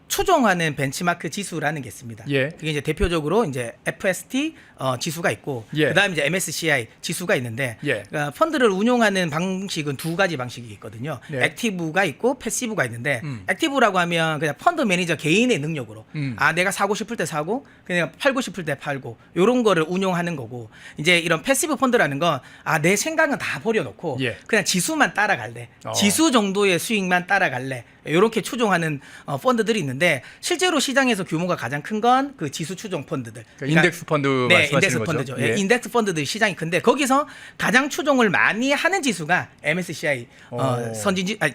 추종하는 벤치마크 지수라는 게 있습니다. 예. 그게 이제 대표적으로 이제 FST 지수가 있고, 예. 그다음에 이제 MSCI 지수가 있는데, 예. 그러니까 펀드를 운용하는 방식은 두 가지 방식이 있거든요. 네. 액티브가 있고 패시브가 있는데, 액티브라고 하면 그냥 펀드 매니저 개인의 능력으로 내가 사고 싶을 때 사고, 그냥 팔고 싶을 때 팔고, 요런 거를 운용하는 거고, 이제 이런 패시브 펀드라는 건 내 생각은 다 버려놓고 예. 그냥 지수만 따라갈래. 지수 정도의 수익만 따라갈래. 이렇게 추종하는 펀드들이 있는데, 실제로 시장에서 규모가 가장 큰 건 그 지수 추종 펀드들. 그러니까 인덱스 펀드 네, 말씀하시는 인덱스 거죠? 펀드죠. 예. 인덱스 펀드들 시장이 큰데 거기서 가장 추종을 많이 하는 지수가 MSCI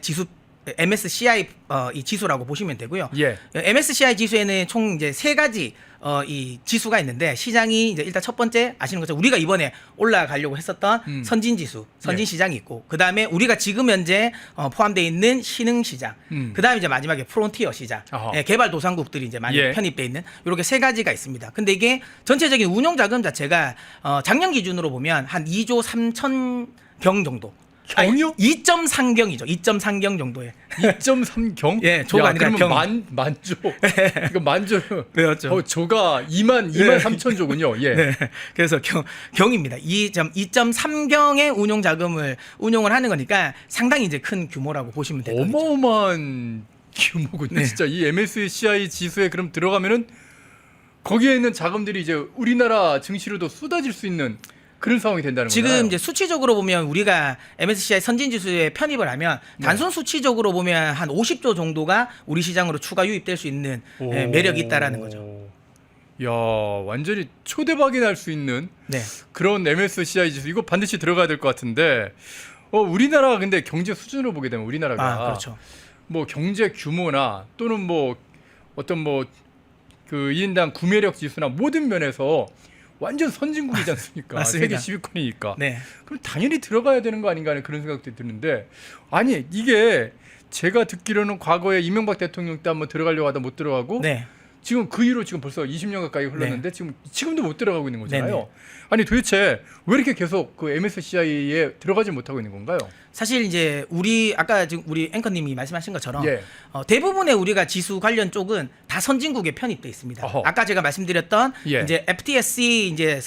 지수 MSCI 이 지수라고 보시면 되고요. 예. MSCI 지수에는 총 이제 세 가지 이 지수가 있는데, 시장이 이제 일단 첫 번째 아시는 것처럼 우리가 이번에 올라가려고 했었던 선진 지수, 선진 예. 시장이 있고, 그 다음에 우리가 지금 현재 포함되어 있는 신흥 시장, 그 다음에 이제 마지막에 프론티어 시장, 어허. 개발도상국들이 이제 많이 예. 편입돼 있는 이렇게 세 가지가 있습니다. 근데 이게 전체적인 운용 자금 자체가 작년 기준으로 보면 한 2조 3천 경 정도. 경이요? 2.3경이죠. 2.3경 정도의. 2.3경? 예, 조가 아니라 그러면 경. 만조. 이거 만조. 그렇죠. 조가 2만 3천 조군요. 예. 네. 그래서 경입니다. 2.3경의 운용 자금을 운용을 하는 거니까 상당히 이제 큰 규모라고 보시면 되죠. 어마어마한 규모군요. 네. 진짜 이 MSCI 지수에 그럼 들어가면은 거기에 있는 자금들이 이제 우리나라 증시로도 쏟아질 수 있는 그런 상황이 된다는 거잖아요. 지금 이제 수치적으로 보면 우리가 MSCI 선진 지수에 편입을 하면 단순 수치적으로 보면 한 50조 정도가 우리 시장으로 추가 유입될 수 있는 매력이 있다라는 거죠. 야, 완전히 초대박이 날 수 있는 네. 그런 MSCI 지수 이거 반드시 들어가야 될 것 같은데 우리나라 근데 경제 수준으로 보게 되면 우리나라가 그렇죠. 뭐 경제 규모나 또는 뭐 어떤 뭐 그 1인당 구매력 지수나 모든 면에서 완전 선진국이지 않습니까? 맞습니다. 세계 10위권이니까. 네. 그럼 당연히 들어가야 되는 거 아닌가 하는 그런 생각도 드는데, 아니 이게 제가 듣기로는 과거에 이명박 대통령 때 한번 들어가려고 하다 못 들어가고 네. 지금 그 이후로 지금 벌써 20년 가까이 흘렀는데 지금도 못 들어가고 있는 거잖아요. 네네. 아니 도대체 왜 이렇게 계속 그 MSCI에 들어가지 못하고 있는 건가요? 사실 이제 아까 지금 우리 앵커님이 말씀하신 것처럼 예. 대부분의 우리가 지수 관련 쪽은 다 선진국에 편입돼 있습니다. 어허. 아까 제가 말씀드렸던 예. 이제 FTSE 이제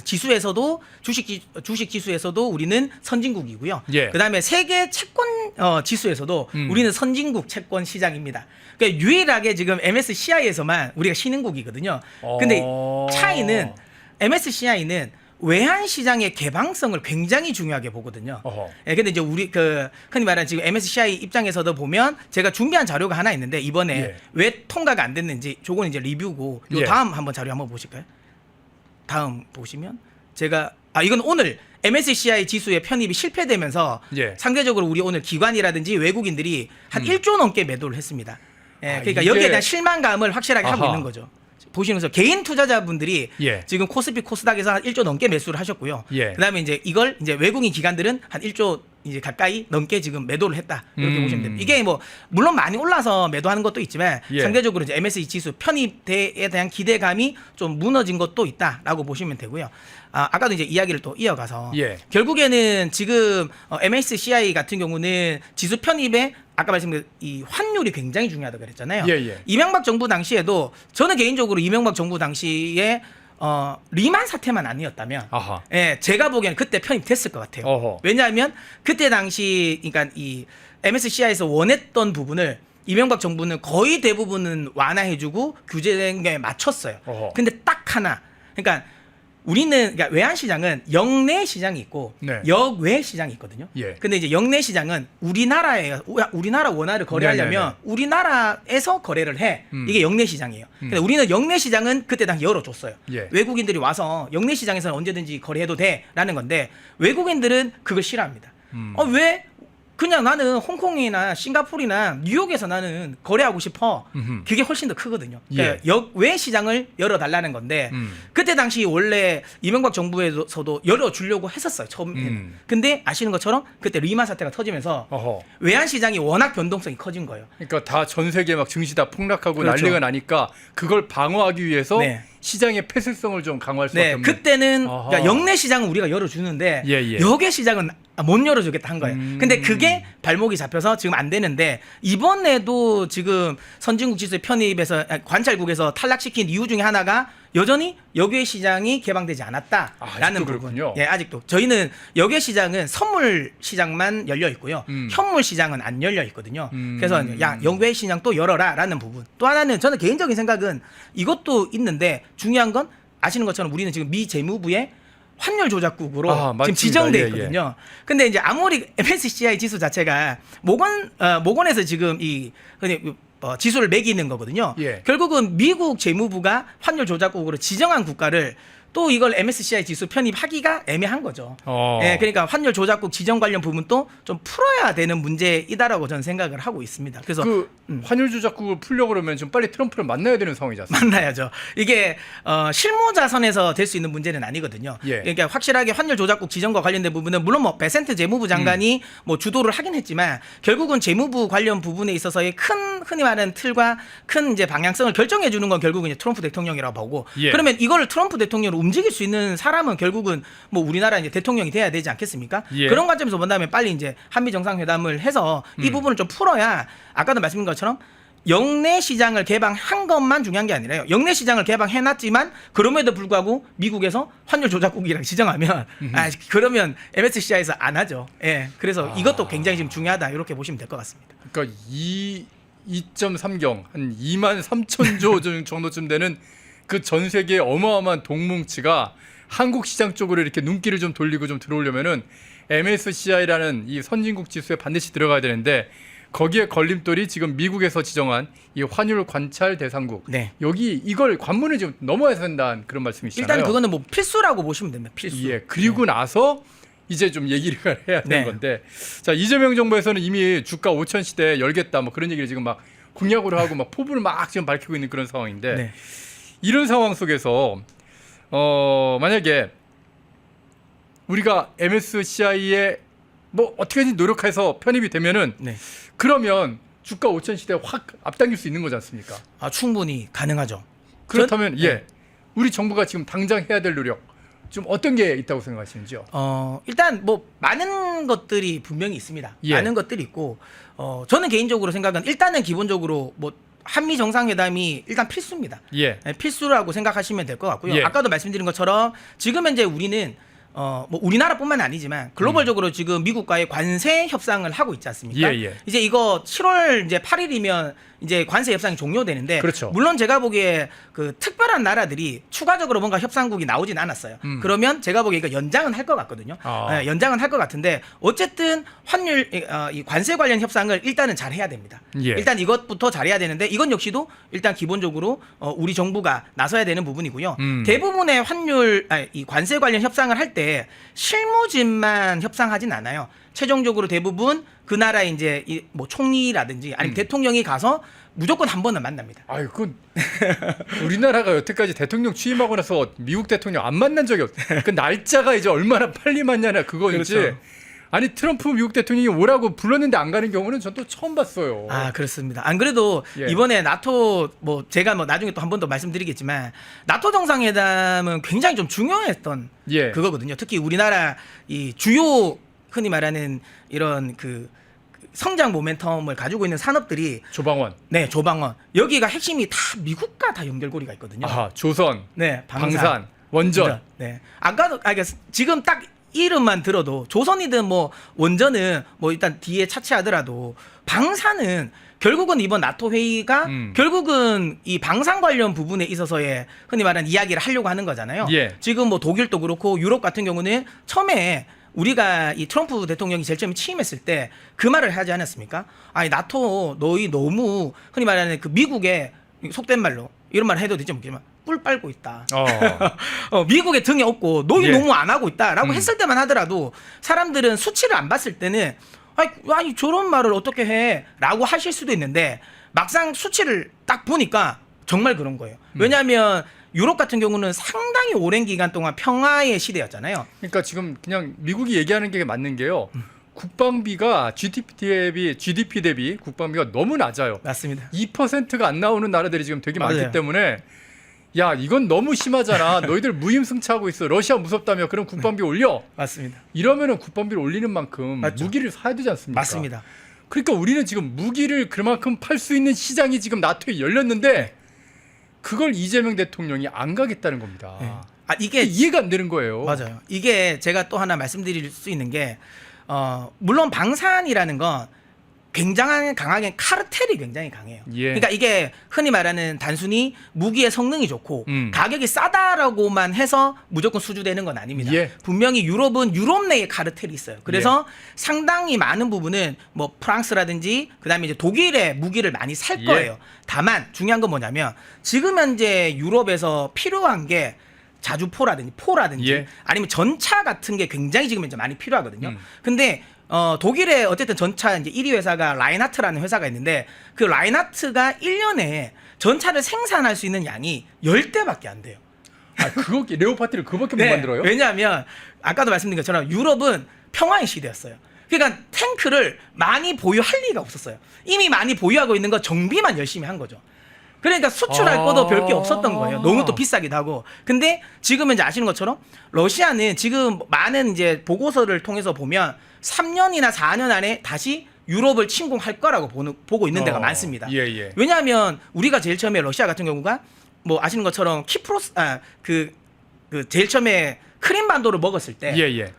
지수에서도 주식 지수에서도 우리는 선진국이고요. 예. 그다음에 세계 채권 지수에서도 우리는 선진국 채권 시장입니다. 그러니까 유일하게 지금 MSCI에서만 우리가 신흥국이거든요. 근데 차이는 MSCI는 외환 시장의 개방성을 굉장히 중요하게 보거든요. 어허. 예, 근데 이제 우리 흔히 말하는 지금 MSCI 입장에서도 보면 제가 준비한 자료가 하나 있는데 이번에 예. 왜 통과가 안 됐는지 조건 이제 리뷰고 요 예. 다음 한번 자료 한번 보실까요? 다음 보시면 제가 이건 오늘 MSCI 지수의 편입이 실패되면서 예. 상대적으로 우리 오늘 기관이라든지 외국인들이 한 1조 넘게 매도를 했습니다. 예, 그러니까 이게- 여기에 대한 실망감을 확실하게 하고 아하. 있는 거죠. 보시는 것처럼 개인 투자자분들이 예. 지금 코스피 코스닥에서 한 1조 넘게 매수를 하셨고요. 예. 그다음에 이제 이걸 이제 외국인 기관들은 한 1조 이제 가까이 넘게 지금 매도를 했다 이렇게 보시면 됩니다. 이게 뭐 물론 많이 올라서 매도하는 것도 있지만 예. 상대적으로 이제 MSCI 지수 편입에 대한 기대감이 좀 무너진 것도 있다라고 보시면 되고요. 아까도 이제 이야기를 또 이어가서 예. 결국에는 지금 MSCI 같은 경우는 지수 편입에 아까 말씀드린 이 환율이 굉장히 중요하다고 그랬잖아요. 예, 예. 이명박 정부 당시에도 저는 개인적으로 이명박 정부 당시에 리만 사태만 아니었다면 아하. 예, 제가 보기에는 그때 편입됐을 것 같아요. 어허. 왜냐하면 그때 당시 그러니까 이 MSCI에서 원했던 부분을 이명박 정부는 거의 대부분은 완화해주고 규제에 맞췄어요. 어허. 근데 딱 하나, 그러니까 우리는 그러니까 외환 시장은 역내 시장이 있고 네. 역외 시장이 있거든요. 예. 근데 이제 역내 시장은 우리나라 원화를 거래하려면 네네네. 우리나라에서 거래를 해. 이게 역내 시장이에요. 근데 우리는 역내 시장은 그때 당시 열어줬어요. 예. 외국인들이 와서 역내 시장에서는 언제든지 거래해도 돼라는 건데 외국인들은 그걸 싫어합니다. 왜? 그냥 나는 홍콩이나 싱가포르나 뉴욕에서 나는 거래하고 싶어. 그게 훨씬 더 크거든요. 그러니까 예. 역외 시장을 열어달라는 건데 그때 당시 원래 이명박 정부에서도 열어주려고 했었어요. 처음에는. 근데 아시는 것처럼 그때 리만 사태가 터지면서 어허. 외환 시장이 워낙 변동성이 커진 거예요. 그러니까 다 전 세계 막 증시 다 폭락하고 그렇죠. 난리가 나니까 그걸 방어하기 위해서 네. 시장의 폐쇄성을 좀 강화할 수밖에 네, 없는. 그때는 아하. 그러니까 역내 시장은 우리가 열어주는데 예, 예. 역외 시장은 못 열어주겠다 한 거예요. 근데 그게 발목이 잡혀서 지금 안 되는데 이번에도 지금 선진국 지수 편입에서 관찰국에서 탈락시킨 이유 중에 하나가 여전히 역외 시장이 개방되지 않았다라는 아직도 부분. 그렇군요. 예, 아직도 저희는 역외 시장은 선물 시장만 열려 있고요. 현물 시장은 안 열려 있거든요. 그래서 야 역외 시장 또 열어라라는 부분. 또 하나는 저는 개인적인 생각은 이것도 있는데 중요한 건 아시는 것처럼 우리는 지금 미 재무부의 환율 조작국으로 지금 맞습니다. 지정돼 예, 있거든요. 근데 이제 아무리 MSCI 지수 자체가 모건에서 지금 이 지수를 매기는 거거든요. 예. 결국은 미국 재무부가 환율 조작국으로 지정한 국가를 또 이걸 MSCI 지수 편입하기가 애매한 거죠. 예, 그러니까 환율 조작국 지정 관련 부분도 좀 풀어야 되는 문제이다라고 저는 생각을 하고 있습니다. 그래서 그 환율 조작국을 풀려고 그러면 좀 빨리 트럼프를 만나야 되는 상황이지 않습니까? 만나야죠. 이게 실무자 선에서 될 수 있는 문제는 아니거든요. 예. 그러니까 확실하게 환율 조작국 지정과 관련된 부분은 물론 뭐 베센트 재무부 장관이 뭐 주도를 하긴 했지만 결국은 재무부 관련 부분에 있어서의 큰 흔히 말하는 틀과 큰 이제 방향성을 결정해 주는 건 결국은 이제 트럼프 대통령이라고 보고 예. 그러면 이거를 트럼프 대통령으로 움직일 수 있는 사람은 결국은 뭐 우리나라 이제 대통령이 돼야 되지 않겠습니까? 예. 그런 관점에서 본다면 빨리 이제 한미 정상회담을 해서 이 부분을 좀 풀어야 아까도 말씀드린 것처럼 역내 시장을 개방한 것만 중요한 게 아니라요. 역내 시장을 개방해놨지만 그럼에도 불구하고 미국에서 환율 조작국이라고 지정하면 그러면 MSCI에서 안 하죠. 예, 그래서 이것도 굉장히 지금 중요하다 이렇게 보시면 될 것 같습니다. 그러니까 2.3경 한 2만 3천조 정도쯤 되는 그 전 세계 어마어마한 동뭉치가 한국 시장 쪽으로 이렇게 눈길을 좀 돌리고 좀 들어오려면은 MSCI라는 이 선진국 지수에 반드시 들어가야 되는데 거기에 걸림돌이 지금 미국에서 지정한 이 환율 관찰 대상국. 네. 여기 이걸 관문을 좀 넘어야 된다는 그런 말씀이시잖아요. 일단 그거는 뭐 필수라고 보시면 됩니다. 필수. 예. 그리고 나서 이제 좀 얘기를 해야 되는 네. 건데, 자 이재명 정부에서는 이미 주가 5천 시대 열겠다 뭐 그런 얘기를 지금 막 공약으로 하고 막 포부를 막 지금 밝히고 있는 그런 상황인데 네. 이런 상황 속에서 만약에 우리가 MSCI에 뭐 어떻게든 노력해서 편입이 되면은 네. 그러면 주가 5천 시대 확 앞당길 수 있는 거지 않습니까? 충분히 가능하죠. 그렇다면 네. 예, 우리 정부가 지금 당장 해야 될 노력 좀 어떤 게 있다고 생각하시는지요? 일단 뭐 많은 것들이 분명히 있습니다. 예. 많은 것들이 있고 저는 개인적으로 생각은 일단은 기본적으로 뭐 한미 정상회담이 일단 필수입니다. 예. 필수라고 생각하시면 될 것 같고요. 예. 아까도 말씀드린 것처럼 지금 현재 우리는 뭐 우리나라뿐만 아니지만 글로벌적으로 지금 미국과의 관세 협상을 하고 있지 않습니까? 예, 예. 이제 이거 7월 이제 8일이면 이제 관세 협상이 종료되는데 그렇죠. 물론 제가 보기에 그 특별한 나라들이 추가적으로 뭔가 협상국이 나오진 않았어요. 그러면 제가 보기에 이거 연장은 할 것 같거든요. 아. 연장은 할 것 같은데 어쨌든 환율 이 관세 관련 협상을 일단은 잘 해야 됩니다. 예. 일단 이것부터 잘해야 되는데 이건 역시도 일단 기본적으로 우리 정부가 나서야 되는 부분이고요. 대부분의 이 관세 관련 협상을 할 때 실무진만 협상하진 않아요. 최종적으로 대부분 그 나라의 이제 뭐 총리라든지 아니면 대통령이 가서 무조건 한 번은 만납니다. 아유, 그 우리나라가 여태까지 대통령 취임하고 나서 미국 대통령 안 만난 적이 없어요. 그 날짜가 이제 얼마나 빨리 만나냐 그거인지. 그렇죠. 아니 트럼프 미국 대통령이 오라고 불렀는데 안 가는 경우는 전 또 처음 봤어요. 아, 그렇습니다. 안 그래도 예. 이번에 나토 뭐 제가 뭐 나중에 또 한 번 더 말씀드리겠지만 나토 정상회담은 굉장히 좀 중요했던 예. 그거거든요. 특히 우리나라 이 주요 흔히 말하는 이런 그 성장 모멘텀을 가지고 있는 산업들이 조방원. 네, 조방원. 여기가 핵심이 다 미국과 다 연결고리가 있거든요. 아하, 조선, 네, 방산, 원전. 네. 아까도 그러니까 지금 딱 이름만 들어도 조선이든 뭐 원전은 뭐 일단 뒤에 차치하더라도 방산은 결국은 이번 나토 회의가 결국은 이 방산 관련 부분에 있어서의 흔히 말하는 이야기를 하려고 하는 거잖아요. 예. 지금 뭐 독일도 그렇고 유럽 같은 경우는 처음에 우리가 이 트럼프 대통령이 제일 처음에 취임했을 때 그 말을 하지 않았습니까? 아니 나토 너희 너무 흔히 말하는 그 미국의 속된 말로 이런 말 해도 되지 모르겠지만 꿀 빨고 있다. 미국의 등에 업고 너희 예. 너무 안 하고 있다라고 했을 때만 하더라도 사람들은 수치를 안 봤을 때는 아니 저런 말을 어떻게 해라고 하실 수도 있는데 막상 수치를 딱 보니까 정말 그런 거예요. 왜냐하면 유럽 같은 경우는 상당히 오랜 기간 동안 평화의 시대였잖아요. 그러니까 지금 그냥 미국이 얘기하는 게 맞는 게요. 국방비가 GDP 대비 국방비가 너무 낮아요. 맞습니다. 2%가 안 나오는 나라들이 지금 되게 맞아요. 많기 때문에 야 이건 너무 심하잖아. 너희들 무임승차하고 있어. 러시아 무섭다며. 그럼 국방비 올려. 맞습니다. 이러면은 국방비를 올리는 만큼 맞죠. 무기를 사야 되지 않습니까? 맞습니다. 그러니까 우리는 지금 무기를 그만큼 팔 수 있는 시장이 지금 나토에 열렸는데 그걸 이재명 대통령이 안 가겠다는 겁니다. 네. 이게 이해가 안 되는 거예요. 맞아요. 이게 제가 또 하나 말씀드릴 수 있는 게 물론 방산이라는 건 굉장한 강하게 카르텔이 굉장히 강해요. 예. 그러니까 이게 흔히 말하는 단순히 무기의 성능이 좋고 가격이 싸다라고만 해서 무조건 수주되는 건 아닙니다. 예. 분명히 유럽은 유럽 내에 카르텔이 있어요. 그래서 상당히 많은 부분은 뭐 프랑스라든지 그다음에 이제 독일의 무기를 많이 살 거예요. 다만 중요한 건 뭐냐면 지금 현재 유럽에서 필요한 게 포라든지 예. 아니면 전차 같은 게 굉장히 지금 이제 많이 필요하거든요. 근데 독일의 어쨌든 전차 이제 1위 회사가 라인하트라는 회사가 있는데 그 라인하트가 1년에 전차를 생산할 수 있는 양이 10대밖에 안 돼요. 아, 그거 레오파트를 그거밖에 못 만들어요? 왜냐하면 아까도 말씀드린 것처럼 유럽은 평화의 시대였어요. 그러니까 탱크를 많이 보유할 리가 없었어요. 이미 많이 보유하고 있는 거 정비만 열심히 한 거죠. 그러니까 수출할 것도 별 게 없었던 거예요. 너무 또 비싸기도 하고. 근데 지금은 이제 아시는 것처럼 러시아는 지금 많은 이제 보고서를 통해서 보면 3년이나 4년 안에 다시 유럽을 침공할 거라고 보고 있는 데가 많습니다. 예. 왜냐하면 우리가 제일 처음에 러시아 같은 경우가 뭐 아시는 것처럼 그 제일 처음에 크림반도를 먹었을 때 예.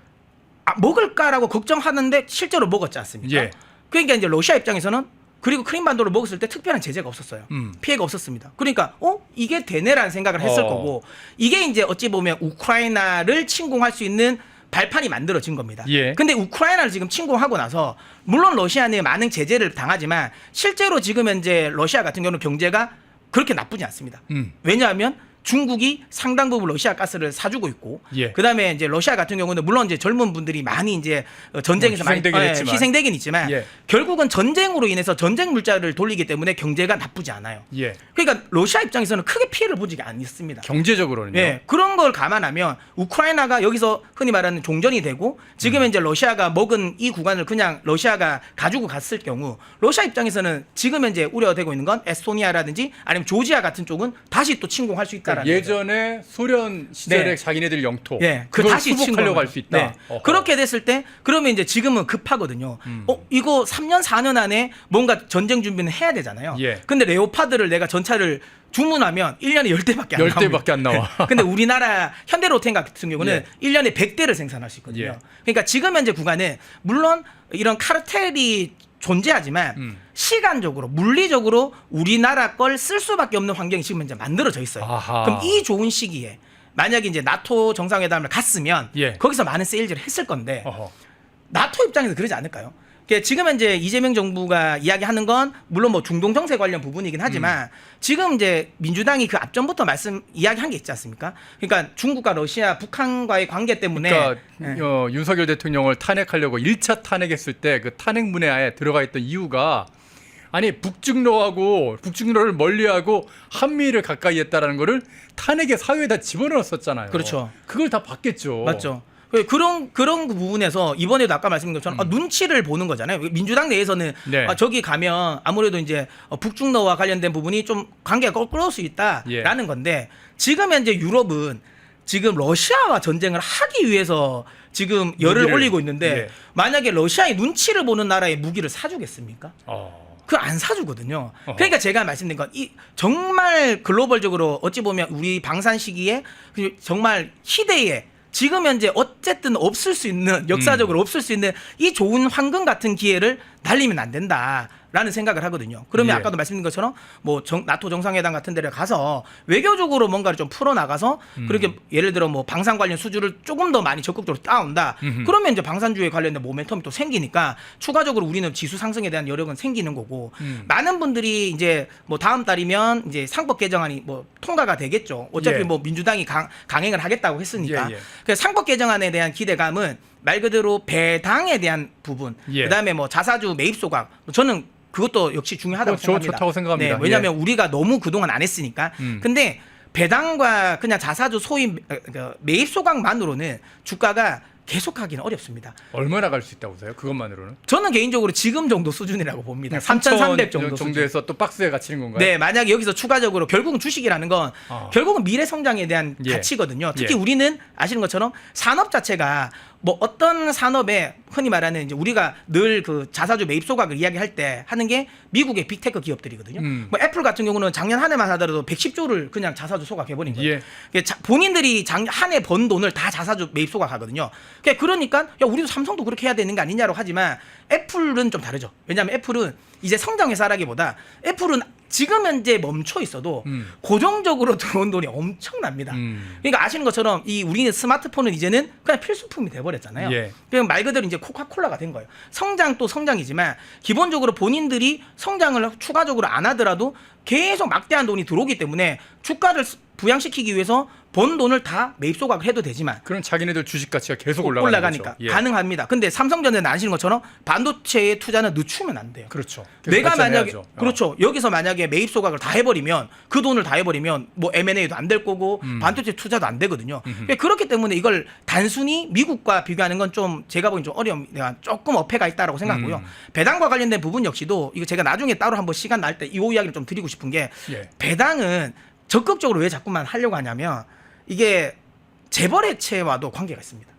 먹을까라고 걱정하는데 실제로 먹었지 않습니까? 예. 그러니까 이제 러시아 입장에서는 그리고 크림반도를 먹었을 때 특별한 제재가 없었어요. 피해가 없었습니다. 그러니까 이게 되네라는 생각을 했을 거고 이게 이제 어찌 보면 우크라이나를 침공할 수 있는 발판이 만들어진 겁니다. 예. 근데 우크라이나를 지금 침공하고 나서 물론 러시아는 많은 제재를 당하지만 실제로 지금 현재 러시아 같은 경우는 경제가 그렇게 나쁘지 않습니다. 왜냐하면 중국이 상당 부분 러시아 가스를 사주고 있고, 예. 그다음에 이제 러시아 같은 경우는 물론 이제 젊은 분들이 많이 이제 전쟁에서 희생되긴 있지만 예. 결국은 전쟁으로 인해서 전쟁 물자를 돌리기 때문에 경제가 나쁘지 않아요. 예. 그러니까 러시아 입장에서는 크게 피해를 보지 않습니다. 경제적으로는요. 예, 그런 걸 감안하면 우크라이나가 여기서 흔히 말하는 종전이 되고 지금 이제 러시아가 먹은 이 구간을 그냥 러시아가 가지고 갔을 경우 러시아 입장에서는 지금 현재 우려되고 있는 건 에스토니아라든지 아니면 조지아 같은 쪽은 다시 또 침공할 수 있다라는 거죠. 예전에 소련 시절에 네. 자기네들 영토 예, 그걸 다시 수복하려고 할 수 있다. 네. 어허. 그렇게 됐을 때 그러면 이제 지금은 급하거든요. 이거 3년 4년 안에 뭔가 전쟁 준비는 해야 되잖아요. 예. 근데 레오파드를 내가 전차를 주문하면 1년에 10대밖에 안 나옵니다. 10대밖에 안 나와. 근데 우리나라 현대로템 같은 경우는 예. 1년에 100대를 생산할 수 있거든요. 예. 그러니까 지금 현재 구간은 물론 이런 카르텔이 존재하지만 시간적으로 물리적으로 우리나라 걸 쓸 수밖에 없는 환경이 지금 현재 만들어져 있어요. 아하. 그럼 이 좋은 시기에 만약에 이제 나토 정상회담을 갔으면 예. 거기서 많은 세일즈를 했을 건데 어허. 나토 입장에서 그러지 않을까요? 그러니까 지금 현재 이재명 정부가 이야기하는 건 물론 뭐 중동 정세 관련 부분이긴 하지만 지금 이제 민주당이 그 앞전부터 이야기한 게 있지 않습니까? 그러니까 중국과 러시아, 북한과의 관계 때문에 그러니까 예. 윤석열 대통령을 탄핵하려고 1차 탄핵했을 때 그 탄핵문에 들어가 있던 이유가 아니 북중로를 멀리하고 한미를 가까이 했다라는 거를 탄핵의 사유에다 집어넣었었잖아요. 그렇죠. 그걸 다 봤겠죠. 맞죠. 그런 부분에서 이번에도 아까 말씀드린 것처럼 눈치를 보는 거잖아요. 민주당 내에서는 네. 저기 가면 아무래도 이제 북중러와 관련된 부분이 좀 관계가 껄끄러울 수 있다라는 예. 건데 지금 현재 유럽은 지금 러시아와 전쟁을 하기 위해서 지금 열을 무기를, 올리고 있는데 예. 만약에 러시아의 눈치를 보는 나라에 무기를 사주겠습니까? 그 안 사주거든요. 어허. 그러니까 제가 말씀드린 건 이 정말 글로벌적으로 어찌 보면 우리 방산 시기에 정말 희대에 지금 현재 어쨌든 없을 수 있는 역사적으로 없을 수 있는 이 좋은 황금 같은 기회를 날리면 안 된다라는 생각을 하거든요. 그러면 예. 아까도 말씀드린 것처럼 뭐 나토 정상회담 같은 데를 가서 외교적으로 뭔가를 좀 풀어 나가서 그렇게 예를 들어 뭐 방산 관련 수주를 조금 더 많이 적극적으로 따온다. 그러면 이제 방산주에 관련된 모멘텀이 또 생기니까 추가적으로 우리는 지수 상승에 대한 여력은 생기는 거고 많은 분들이 이제 뭐 다음 달이면 이제 상법 개정안이 뭐 통과가 되겠죠. 어차피 예. 뭐 민주당이 강행을 하겠다고 했으니까. 예, 예. 그래서 상법 개정안에 대한 기대감은 말 그대로 배당에 대한 부분, 예. 그다음에 뭐 자사주 매입 소각, 저는 그것도 역시 중요하다고 생각합니다. 좋다고 생각합니다. 네, 왜냐하면 우리가 너무 그동안 안 했으니까. 근데 배당과 그냥 자사주 소위 매입 소각만으로는 주가가 계속하기는 어렵습니다. 얼마나 갈 수 있다고 보세요? 그것만으로는? 저는 개인적으로 지금 정도 수준이라고 봅니다. 3,300 3,300 정도 수준. 정도에서 또 박스에 갇히는 건가요? 네, 만약에 여기서 추가적으로 결국은 주식이라는 건 결국은 미래 성장에 대한 예. 가치거든요. 특히 예. 우리는 아시는 것처럼 산업 자체가 뭐 어떤 산업에 흔히 말하는 이제 우리가 늘 그 자사주 매입 소각을 이야기할 때 하는 게 미국의 빅테크 기업들이거든요. 뭐 애플 같은 경우는 작년 한 해만 하더라도 110조를 그냥 자사주 소각해 버린 거예요. 예. 본인들이 한 해 번 돈을 다 자사주 매입 소각하거든요. 그러니까 야 우리도 삼성도 그렇게 해야 되는 게 아니냐라고 하지만 애플은 좀 다르죠. 왜냐하면 애플은 이제 성장 회사라기보다 애플은 지금 현재 멈춰 있어도 고정적으로 들어온 돈이 엄청납니다. 그러니까 아시는 것처럼 이 우리는 스마트폰은 이제는 그냥 필수품이 돼버렸잖아요. 예. 그냥 말 그대로 이제 코카콜라가 된 거예요. 성장 또 성장이지만 기본적으로 본인들이 성장을 추가적으로 안 하더라도 계속 막대한 돈이 들어오기 때문에 주가를 부양시키기 위해서 번 돈을 다 매입 소각을 해도 되지만 그럼 자기네들 주식 가치가 계속 올라가니까 가능합니다. 근데 삼성전자는 아시는 것처럼 반도체에 투자는 늦추면 안 돼요. 그렇죠. 내가 만약에 발전해야죠. 그렇죠. 여기서 만약에 매입 소각을 다 해버리면 그 돈을 다 해버리면 뭐 M&A도 안 될 거고 반도체 투자도 안 되거든요. 그렇기 때문에 이걸 단순히 미국과 비교하는 건 좀 제가 보기엔 좀 어려움, 조금 어폐가 있다라고 생각하고요. 배당과 관련된 부분 역시도 이거 제가 나중에 따로 한번 시간 날 때 이 이야기를 좀 드리고 싶은 게 예. 배당은 적극적으로 왜 자꾸만 하려고 하냐면 이게 재벌 해체와도 관계가 있습니다.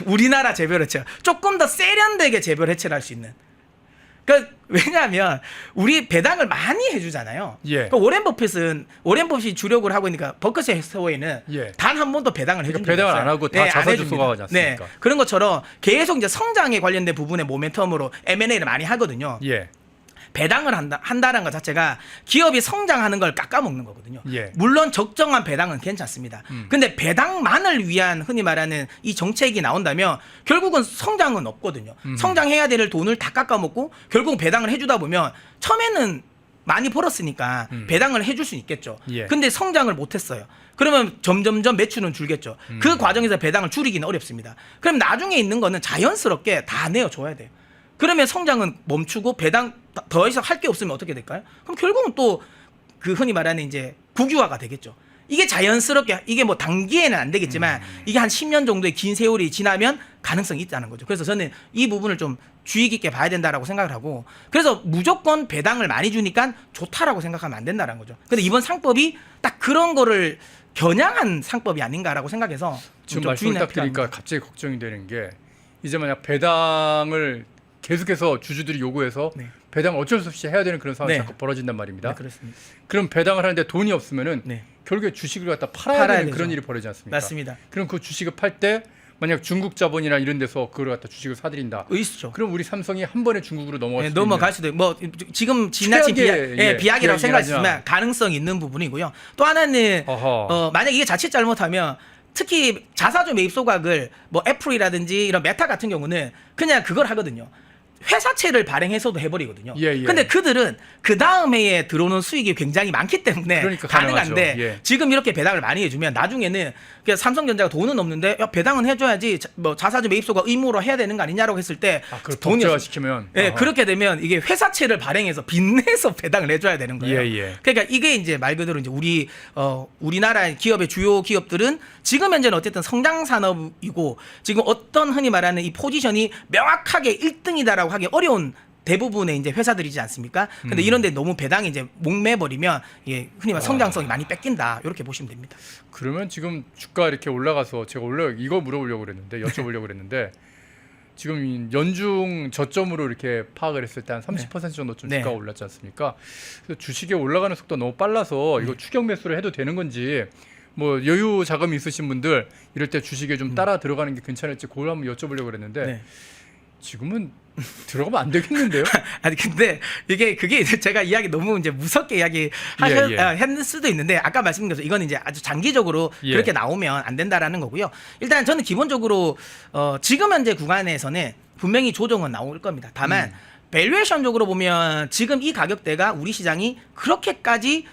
우리나라 재벌 해체 조금 더 세련되게 재벌 해체를 할 수 있는. 그러니까 왜냐하면 우리 배당을 많이 해주잖아요. 예. 그러니까 워렌 버핏이 주력을 하고 있으니까 버크셔에서는 예. 단 한 번도 배당을 해준 적이 배당을 없어요. 안 하고 다 안 자사주 해줍니다. 소각하지 않습니까? 네. 그런 것처럼 계속 이제 성장에 관련된 부분의 모멘텀으로 M&A를 많이 하거든요. 예. 배당을 한다는 것 자체가 기업이 성장하는 걸 깎아먹는 거거든요. 예. 물론 적정한 배당은 괜찮습니다. 근데 배당만을 위한 흔히 말하는 이 정책이 나온다면 결국은 성장은 없거든요. 성장해야 될 돈을 다 깎아먹고 결국은 배당을 해주다 보면 처음에는 많이 벌었으니까 배당을 해줄 수 있겠죠. 예. 근데 성장을 못했어요. 그러면 점점점 매출은 줄겠죠. 그 과정에서 배당을 줄이기는 어렵습니다. 그럼 나중에 있는 거는 자연스럽게 다 내어줘야 돼요. 그러면 성장은 멈추고 배당 더 이상 할 게 없으면 어떻게 될까요? 그럼 결국은 또 그 흔히 말하는 이제 국유화가 되겠죠. 이게 자연스럽게 이게 뭐 단기에는 안 되겠지만 이게 한 10년 정도의 긴 세월이 지나면 가능성이 있다는 거죠. 그래서 저는 이 부분을 좀 주의 깊게 봐야 된다라고 생각을 하고 그래서 무조건 배당을 많이 주니까 좋다라고 생각하면 안 된다는 거죠. 근데 이번 상법이 딱 그런 거를 겨냥한 상법이 아닌가라고 생각해서 지금 좀 말씀을 주의는 딱 드리니까 필요합니다. 갑자기 걱정이 되는 게 이제 만약 배당을 계속해서 주주들이 요구해서 네. 배당을 어쩔 수 없이 해야 되는 그런 상황이 네. 자꾸 벌어진단 말입니다. 네, 그렇습니다. 그럼 배당을 하는데 돈이 없으면은 네. 결국에 주식을 갖다 팔아야 팔아야 되는 되죠. 그런 일이 벌어지지 않습니까? 맞습니다. 그럼 그 주식을 팔 때 만약 중국 자본이나 이런 데서 그걸 갖다 주식을 사들인다. 의수죠. 그럼 우리 삼성이 한 번에 중국으로 넘어갈 네, 수도 넘어갈 있는. 수도 있고 뭐 지금 지나친 최악의, 비약이라고 비약이긴 생각하지만 하지만. 가능성이 있는 부분이고요. 또 하나는 어허. 만약 이게 자칫 잘못하면 특히 자사주 매입 소각을 뭐 애플이라든지 이런 메타 같은 경우는 그냥 그걸 하거든요. 회사채를 발행해서도 해버리거든요. 예, 예. 근데 그들은 그 다음 해에 들어오는 수익이 굉장히 많기 때문에 그러니까 가능한데 가능하죠. 예. 지금 이렇게 배당을 많이 해주면 나중에는 그냥 삼성전자가 돈은 없는데 야, 배당은 해줘야지 뭐 자사주 매입소가 의무로 해야 되는 거 아니냐라고 했을 때 그걸 돈이 없- 법제화시키면 예, 그렇게 되면 이게 회사채를 발행해서 빚내서 배당을 해줘야 되는 거예요. 예, 예. 그러니까 이게 이제 말 그대로 이제 우리나라 기업의 주요 기업들은 지금 현재는 어쨌든 성장 산업이고 지금 어떤 흔히 말하는 이 포지션이 명확하게 1등이다라고 하기 어려운 대부분의 이제 회사들이지 않습니까? 근데 이런데 너무 배당이 이제 목매버리면 예, 흔히 말 성장성이 많이 뺏긴다 이렇게 보시면 됩니다. 그러면 지금 주가 이렇게 올라가서 제가 원래 이거 물어보려고 그랬는데 여쭤보려고 그랬는데 지금 연중 저점으로 이렇게 파악을 했을 때 한 30% 정도쯤 네. 주가가 올랐지 않습니까? 그래서 주식이 올라가는 속도가 너무 빨라서 이거 추격 매수를 해도 되는 건지 뭐 여유 자금이 있으신 분들 이럴 때 주식에 좀 따라 들어가는 게 괜찮을지 그걸 한번 여쭤보려고 그랬는데 네. 지금은 들어가면 안 되겠는데요? 아니 근데 그게 이제 제가 이야기 너무 이제 무섭게 이야기 했을 수도 있는데 아까 말씀드린 것처럼 이건 이제 아주 장기적으로 예. 그렇게 나오면 안 된다라는 거고요. 일단 저는 기본적으로 지금 현재 구간에서는 분명히 조정은 나올 겁니다. 다만 밸류에이션적으로 보면 지금 이 가격대가 우리 시장이 그렇게까지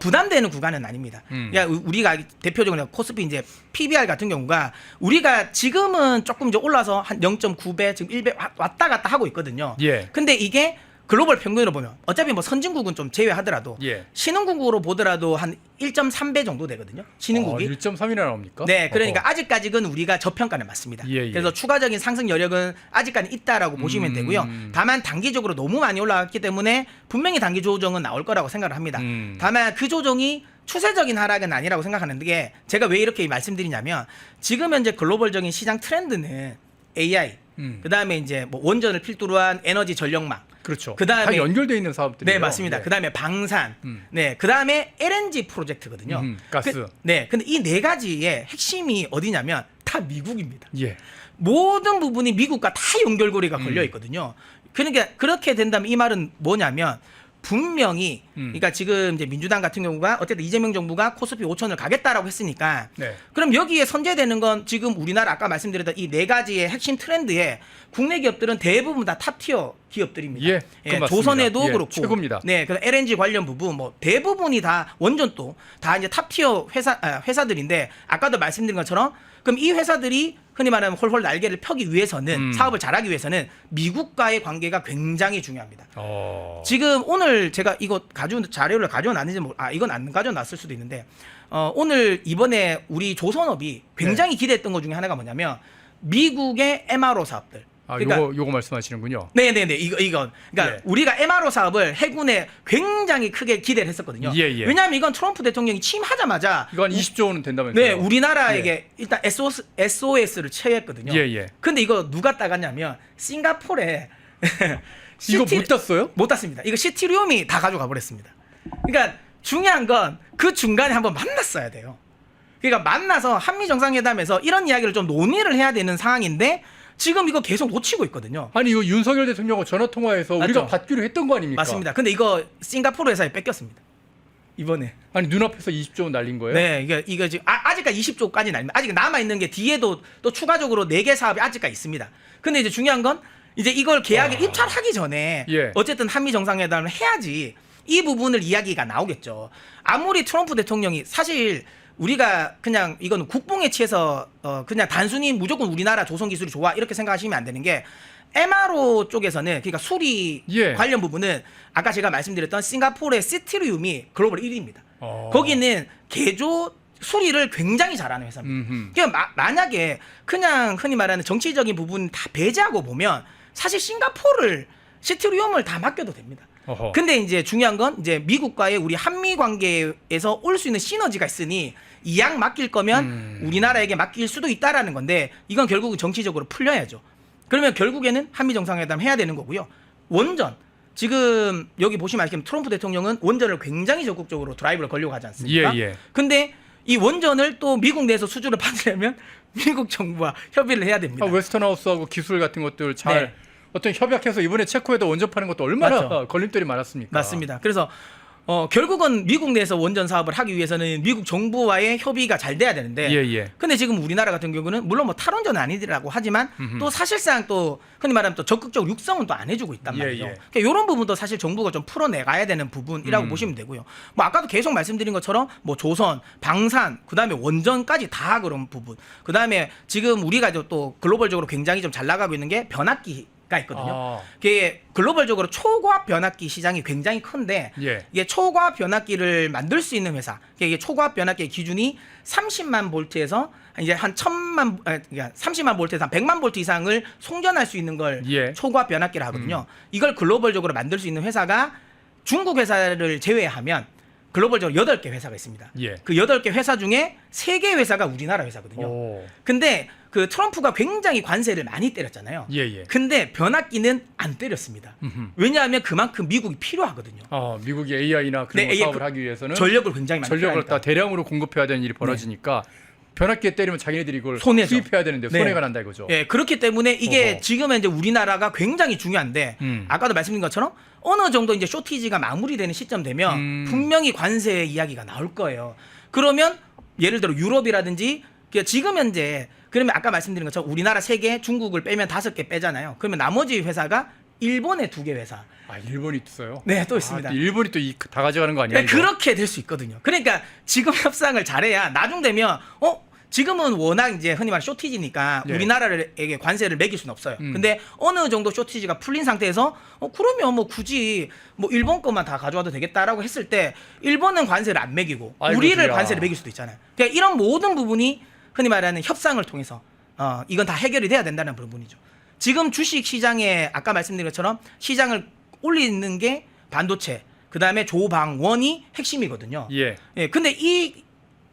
부담되는 구간은 아닙니다. 그러니까 우리가 대표적으로 코스피 이제 PBR 같은 경우가 우리가 지금은 조금 이제 올라서 한 0.9배 지금 1배 왔다 갔다 하고 있거든요. 예. 근데 이게 글로벌 평균으로 보면 어차피 뭐 선진국은 좀 제외하더라도 예. 신흥국으로 보더라도 한 1.3배 정도 되거든요. 신흥국이. 1.3이나 나옵니까? 네, 그러니까 아직까지는 우리가 저평가는 맞습니다. 예, 예. 그래서 추가적인 상승 여력은 아직까지 있다라고 보시면 되고요. 다만 단기적으로 너무 많이 올라갔기 때문에 분명히 단기 조정은 나올 거라고 생각을 합니다. 다만 그 조정이 추세적인 하락은 아니라고 생각하는 게 제가 왜 이렇게 말씀드리냐면 지금 현재 글로벌적인 시장 트렌드는 AI, 그다음에 이제 뭐 원전을 필두로 한 에너지 전력망, 그렇죠. 그다음에 다 연결돼 있는 사업들이에요. 네, 맞습니다. 예. 그다음에 방산, 네, 그다음에 LNG 프로젝트거든요. 가스. 네, 근데 이 네 가지의 핵심이 어디냐면 다 미국입니다. 예. 모든 부분이 미국과 다 연결고리가 걸려 있거든요. 그러니까 그렇게 된다면 이 말은 뭐냐면 분명히 그러니까 지금 이제 민주당 같은 경우가 어쨌든 이재명 정부가 코스피 5천을 가겠다라고 했으니까 네. 그럼 여기에 선제되는 건 지금 우리나라 아까 말씀드렸던 이 네 가지의 핵심 트렌드에 국내 기업들은 대부분 다 탑티어 기업들입니다. 예, 그건 맞습니다. 조선에도 예, 그렇고 최고입니다. 네, 그 LNG 관련 부분 뭐 대부분이 다 원전도 다 이제 탑티어 회사들인데 아까도 말씀드린 것처럼 그럼 이 회사들이 흔히 말하면 홀홀 날개를 펴기 위해서는 사업을 잘하기 위해서는 미국과의 관계가 굉장히 중요합니다. 지금 오늘 제가 이거 자료를 가져놨는지 이건 안 가져놨을 수도 있는데 오늘 이번에 우리 조선업이 굉장히 기대했던 것 중에 하나가 뭐냐면 미국의 MRO 사업들. 요거 말씀하시는군요. 네네네 이건 그러니까 예. 우리가 MRO 사업을 해군에 굉장히 크게 기대를 했었거든요. 예, 예. 왜냐하면 이건 트럼프 대통령이 취임하자마자 이거 한 20조 원은 된다면서요? 네 우리나라에게 일단 SOS를 채했거든요. 예, 예. 근데 이거 누가 따갔냐면 싱가포르에 이거 못 땄어요? 못 땄습니다. 이거 시티리움이 다 가져가 버렸습니다. 그러니까 중요한 건 그 중간에 한번 만났어야 돼요. 그러니까 만나서 한미 정상회담에서 이런 이야기를 좀 논의를 해야 되는 상황인데 지금 이거 계속 놓치고 있거든요. 아니 이거 윤석열 대통령하고 전화 통화해서 우리가 맞죠? 받기로 했던 거 아닙니까? 맞습니다. 근데 이거 싱가포르 회사에 뺏겼습니다. 이번에. 아니 눈앞에서 20조 원 날린 거예요? 네, 이거 지금 아직까지 20조까지 날립니다. 아직 남아 있는 게 뒤에도 또 추가적으로 4개 사업이 아직까지 있습니다. 근데 이제 중요한 건 이제 이걸 계약을 입찰하기 전에 예. 어쨌든 한미 정상회담을 해야지 이 부분을 이야기가 나오겠죠. 아무리 트럼프 대통령이 사실 우리가 그냥 이건 국뽕에 취해서 그냥 단순히 무조건 우리나라 조선 기술이 좋아 이렇게 생각하시면 안 되는 게 MRO 쪽에서는 그러니까 수리 예. 관련 부분은 아까 제가 말씀드렸던 싱가포르의 시티리움이 글로벌 1위입니다. 거기는 개조 수리를 굉장히 잘하는 회사입니다. 그러니까 만약에 그냥 흔히 말하는 정치적인 부분 다 배제하고 보면 사실 싱가포르를 시티리움을 다 맡겨도 됩니다. 어허. 근데 이제 중요한 건 이제 미국과의 우리 한미 관계에서 올 수 있는 시너지가 있으니 이 양 맡길 거면 우리나라에게 맡길 수도 있다라는 건데 이건 결국은 정치적으로 풀려야죠. 그러면 결국에는 한미 정상회담 해야 되는 거고요. 원전 지금 여기 보시면 아시겠지만 트럼프 대통령은 원전을 굉장히 적극적으로 드라이브를 걸려고 하지 않습니까? 예, 예. 근데 이 원전을 또 미국 내에서 수주를 받으려면 미국 정부와 협의를 해야 됩니다. 웨스턴하우스하고 기술 같은 것들 잘 네. 어떤 협약해서 이번에 체코에도 원전 파는 것도 얼마나 맞죠. 걸림돌이 많았습니까? 맞습니다. 그래서 결국은 미국 내에서 원전 사업을 하기 위해서는 미국 정부와의 협의가 잘 돼야 되는데 예. 근데 지금 우리나라 같은 경우는 물론 뭐 탈원전은 아니더라고 하지만 또 사실상 또 흔히 말하면 또 적극적 육성은 또 안 해주고 있단 말이죠. 그러니까 이런 부분도 사실 정부가 좀 풀어내가야 되는 부분이라고 보시면 되고요. 뭐 아까도 계속 말씀드린 것처럼 뭐 조선, 방산, 그다음에 원전까지 다 그런 부분. 그다음에 지금 우리가 또 글로벌적으로 굉장히 좀 잘 나가고 있는 게 변압기가 있거든요. 그게 글로벌적으로 초과압 변압기 시장이 굉장히 큰데 이게 초과압 변압기를 만들 수 있는 회사, 이게 초과압 변압기의 기준이 30만 볼트에서 이제 한 30만 볼트에서 한 100만 볼트 이상을 송전할 수 있는 걸 초과압 변압기를 하거든요. 이걸 글로벌적으로 만들 수 있는 회사가 중국 회사를 제외하면 글로벌적으로 8개 회사가 있습니다. 그 8개 회사 중에 3개 회사가 우리나라 회사거든요. 근데 그 트럼프가 굉장히 관세를 많이 때렸잖아요. 근데 변압기는 안 때렸습니다. 왜냐하면 그만큼 미국이 필요하거든요. 미국이 AI나 그런 사업을 하기 위해서는 전력을 굉장히 많이 전력을 다 대량으로 공급해야 되는 일이 벌어지니까 변압기에 때리면 자기네들이 이걸 손해죠. 수입해야 되는데 손해가 난다 이거죠. 그렇기 때문에 이게 지금은 이제 우리나라가 굉장히 중요한데 아까도 말씀드린 것처럼 어느 정도 이제 쇼티지가 마무리되는 시점 되면 분명히 관세 이야기가 나올 거예요. 그러면 예를 들어 유럽이라든지 지금 현재 그러면 아까 말씀드린 것처럼 우리나라 3개, 중국을 빼면 5개 빼잖아요. 그러면 나머지 회사가 일본의 2개 회사. 일본이 있어요? 네, 또 있습니다. 또 일본이 또 다 가져가는 거 아니야? 그렇게 될 수 있거든요. 그러니까 지금 협상을 잘해야 나중 되면 지금은 워낙 이제 흔히 말하는 쇼티지니까 우리나라에게 관세를 매길 수는 없어요. 근데 어느 정도 쇼티지가 풀린 상태에서 그러면 뭐 굳이 뭐 일본 것만 다 가져와도 되겠다라고 했을 때 일본은 관세를 안 매기고 우리를 관세를 매길 수도 있잖아요. 그러니까 이런 모든 부분이 흔히 말하는 협상을 통해서 이건 다 해결이 돼야 된다는 부분이죠. 지금 주식 시장에 아까 말씀드린 것처럼 시장을 올리는 게 반도체, 그다음에 조방원이 핵심이거든요. 근데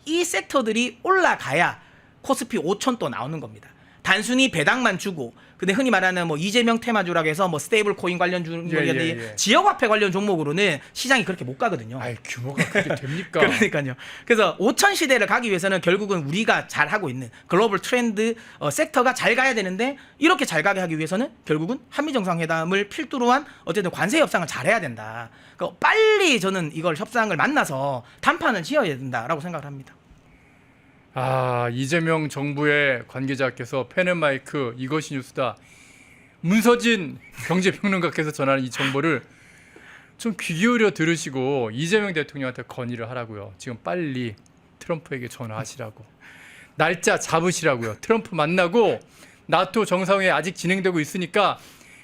이 섹터들이 올라가야 코스피 5천 또 나오는 겁니다. 단순히 배당만 주고 근데 흔히 말하는 뭐 이재명 테마주라고 해서 뭐 스테이블 코인 관련 종목이라든지 지역화폐 관련 종목으로는 시장이 그렇게 못 가거든요. 규모가 그렇게 됩니까? 그러니까요. 그래서 5천 시대를 가기 위해서는 결국은 우리가 잘 하고 있는 글로벌 트렌드 섹터가 잘 가야 되는데 이렇게 잘 가게 하기 위해서는 결국은 한미 정상회담을 필두로 한 어쨌든 관세 협상을 잘해야 된다. 그러니까 빨리 저는 이걸 협상을 만나서 단판을 지어야 된다라고 생각을 합니다. 이재명 정부의 관계자께서 펜앤마이크 이것이 뉴스다 문서진 경제평론가께서 전하는 이 정보를 좀 귀 기울여 들으시고 이재명 대통령한테 건의를 하라고요. 지금 빨리 트럼프에게 전화하시라고 날짜 잡으시라고요. 트럼프 만나고 나토 정상회의 아직 진행되고 있으니까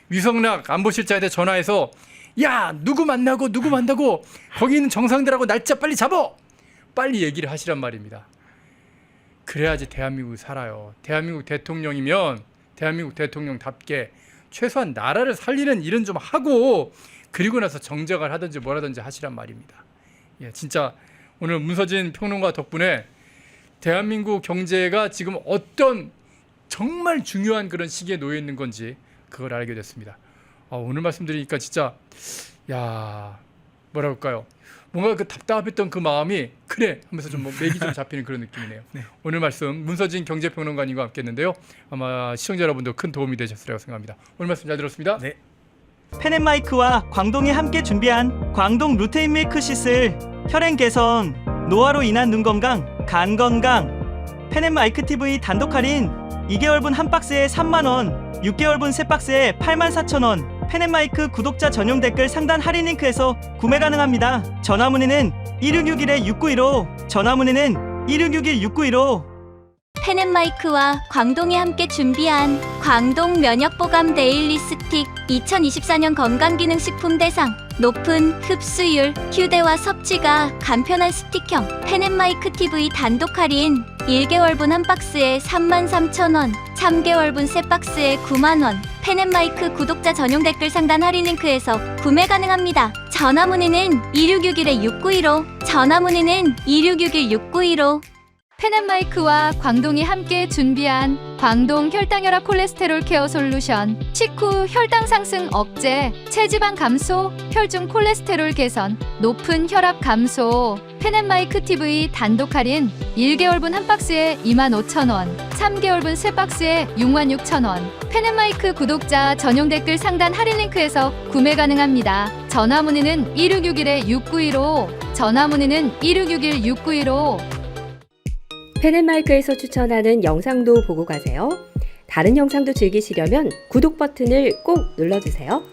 위성락 안보실장한테 전화해서 야 누구 만나고 거기 있는 정상들하고 날짜 빨리 잡어 빨리 얘기를 하시란 말입니다. 그래야지 대한민국이 살아요. 대한민국 대통령이면 대한민국 대통령답게 최소한 나라를 살리는 일은 좀 하고 그리고 나서 정적을 하든지 뭐라든지 하시란 말입니다. 진짜 오늘 문서진 평론가 덕분에 대한민국 경제가 지금 어떤 정말 중요한 그런 시기에 놓여 있는 건지 그걸 알게 됐습니다. 오늘 말씀드리니까 진짜 뭐라 할까요? 뭔가 그 답답했던 그 마음이 그래 하면서 좀 맥이 좀 잡히는 그런 느낌이네요. 오늘 말씀 문서진 경제평론가님과 함께했는데요. 아마 시청자 여러분도 큰 도움이 되셨으리라고 생각합니다. 오늘 말씀 잘 들었습니다. 펜앤마이크와 광동이 함께 준비한 광동 루테인 밀크시슬 혈행 개선, 노화로 인한 눈 건강, 간 건강. 펜앤마이크 TV 단독 할인 2개월분 한 박스에 3만원, 6개월분 세 박스에 84,000원. 펜앤마이크 구독자 전용 댓글 상단 할인 링크에서 구매 가능합니다. 전화 문의는 1661-6915, 전화 문의는 1661-6915. 펜앤마이크와 광동이 함께 준비한 광동 면역보감 데일리 스틱 2024년 건강기능식품 대상 높은 흡수율, 휴대와 섭취가 간편한 스틱형 펜앤마이크 TV 단독 할인 1개월분 한 박스에 33,000원, 3개월분 세 박스에 9만원. 펜앤마이크 구독자 전용 댓글 상단 할인 링크에서 구매 가능합니다. 전화 문의는 2661-6915, 전화 문의는 2661-6915. 펜앤마이크와 광동이 함께 준비한 광동 혈당혈압 콜레스테롤 케어 솔루션 식후 혈당 상승 억제, 체지방 감소, 혈중 콜레스테롤 개선, 높은 혈압 감소. 펜앤마이크 TV 단독 할인 1개월분 한 박스에 25,000원, 3개월분 세 박스에 66,000원. 펜앤마이크 구독자 전용 댓글 상단 할인 링크에서 구매 가능합니다. 전화문의는 1661-6915, 전화문의는 1661-6915. 펜앤마이크에서 추천하는 영상도 보고 가세요. 다른 영상도 즐기시려면 구독 버튼을 꼭 눌러주세요.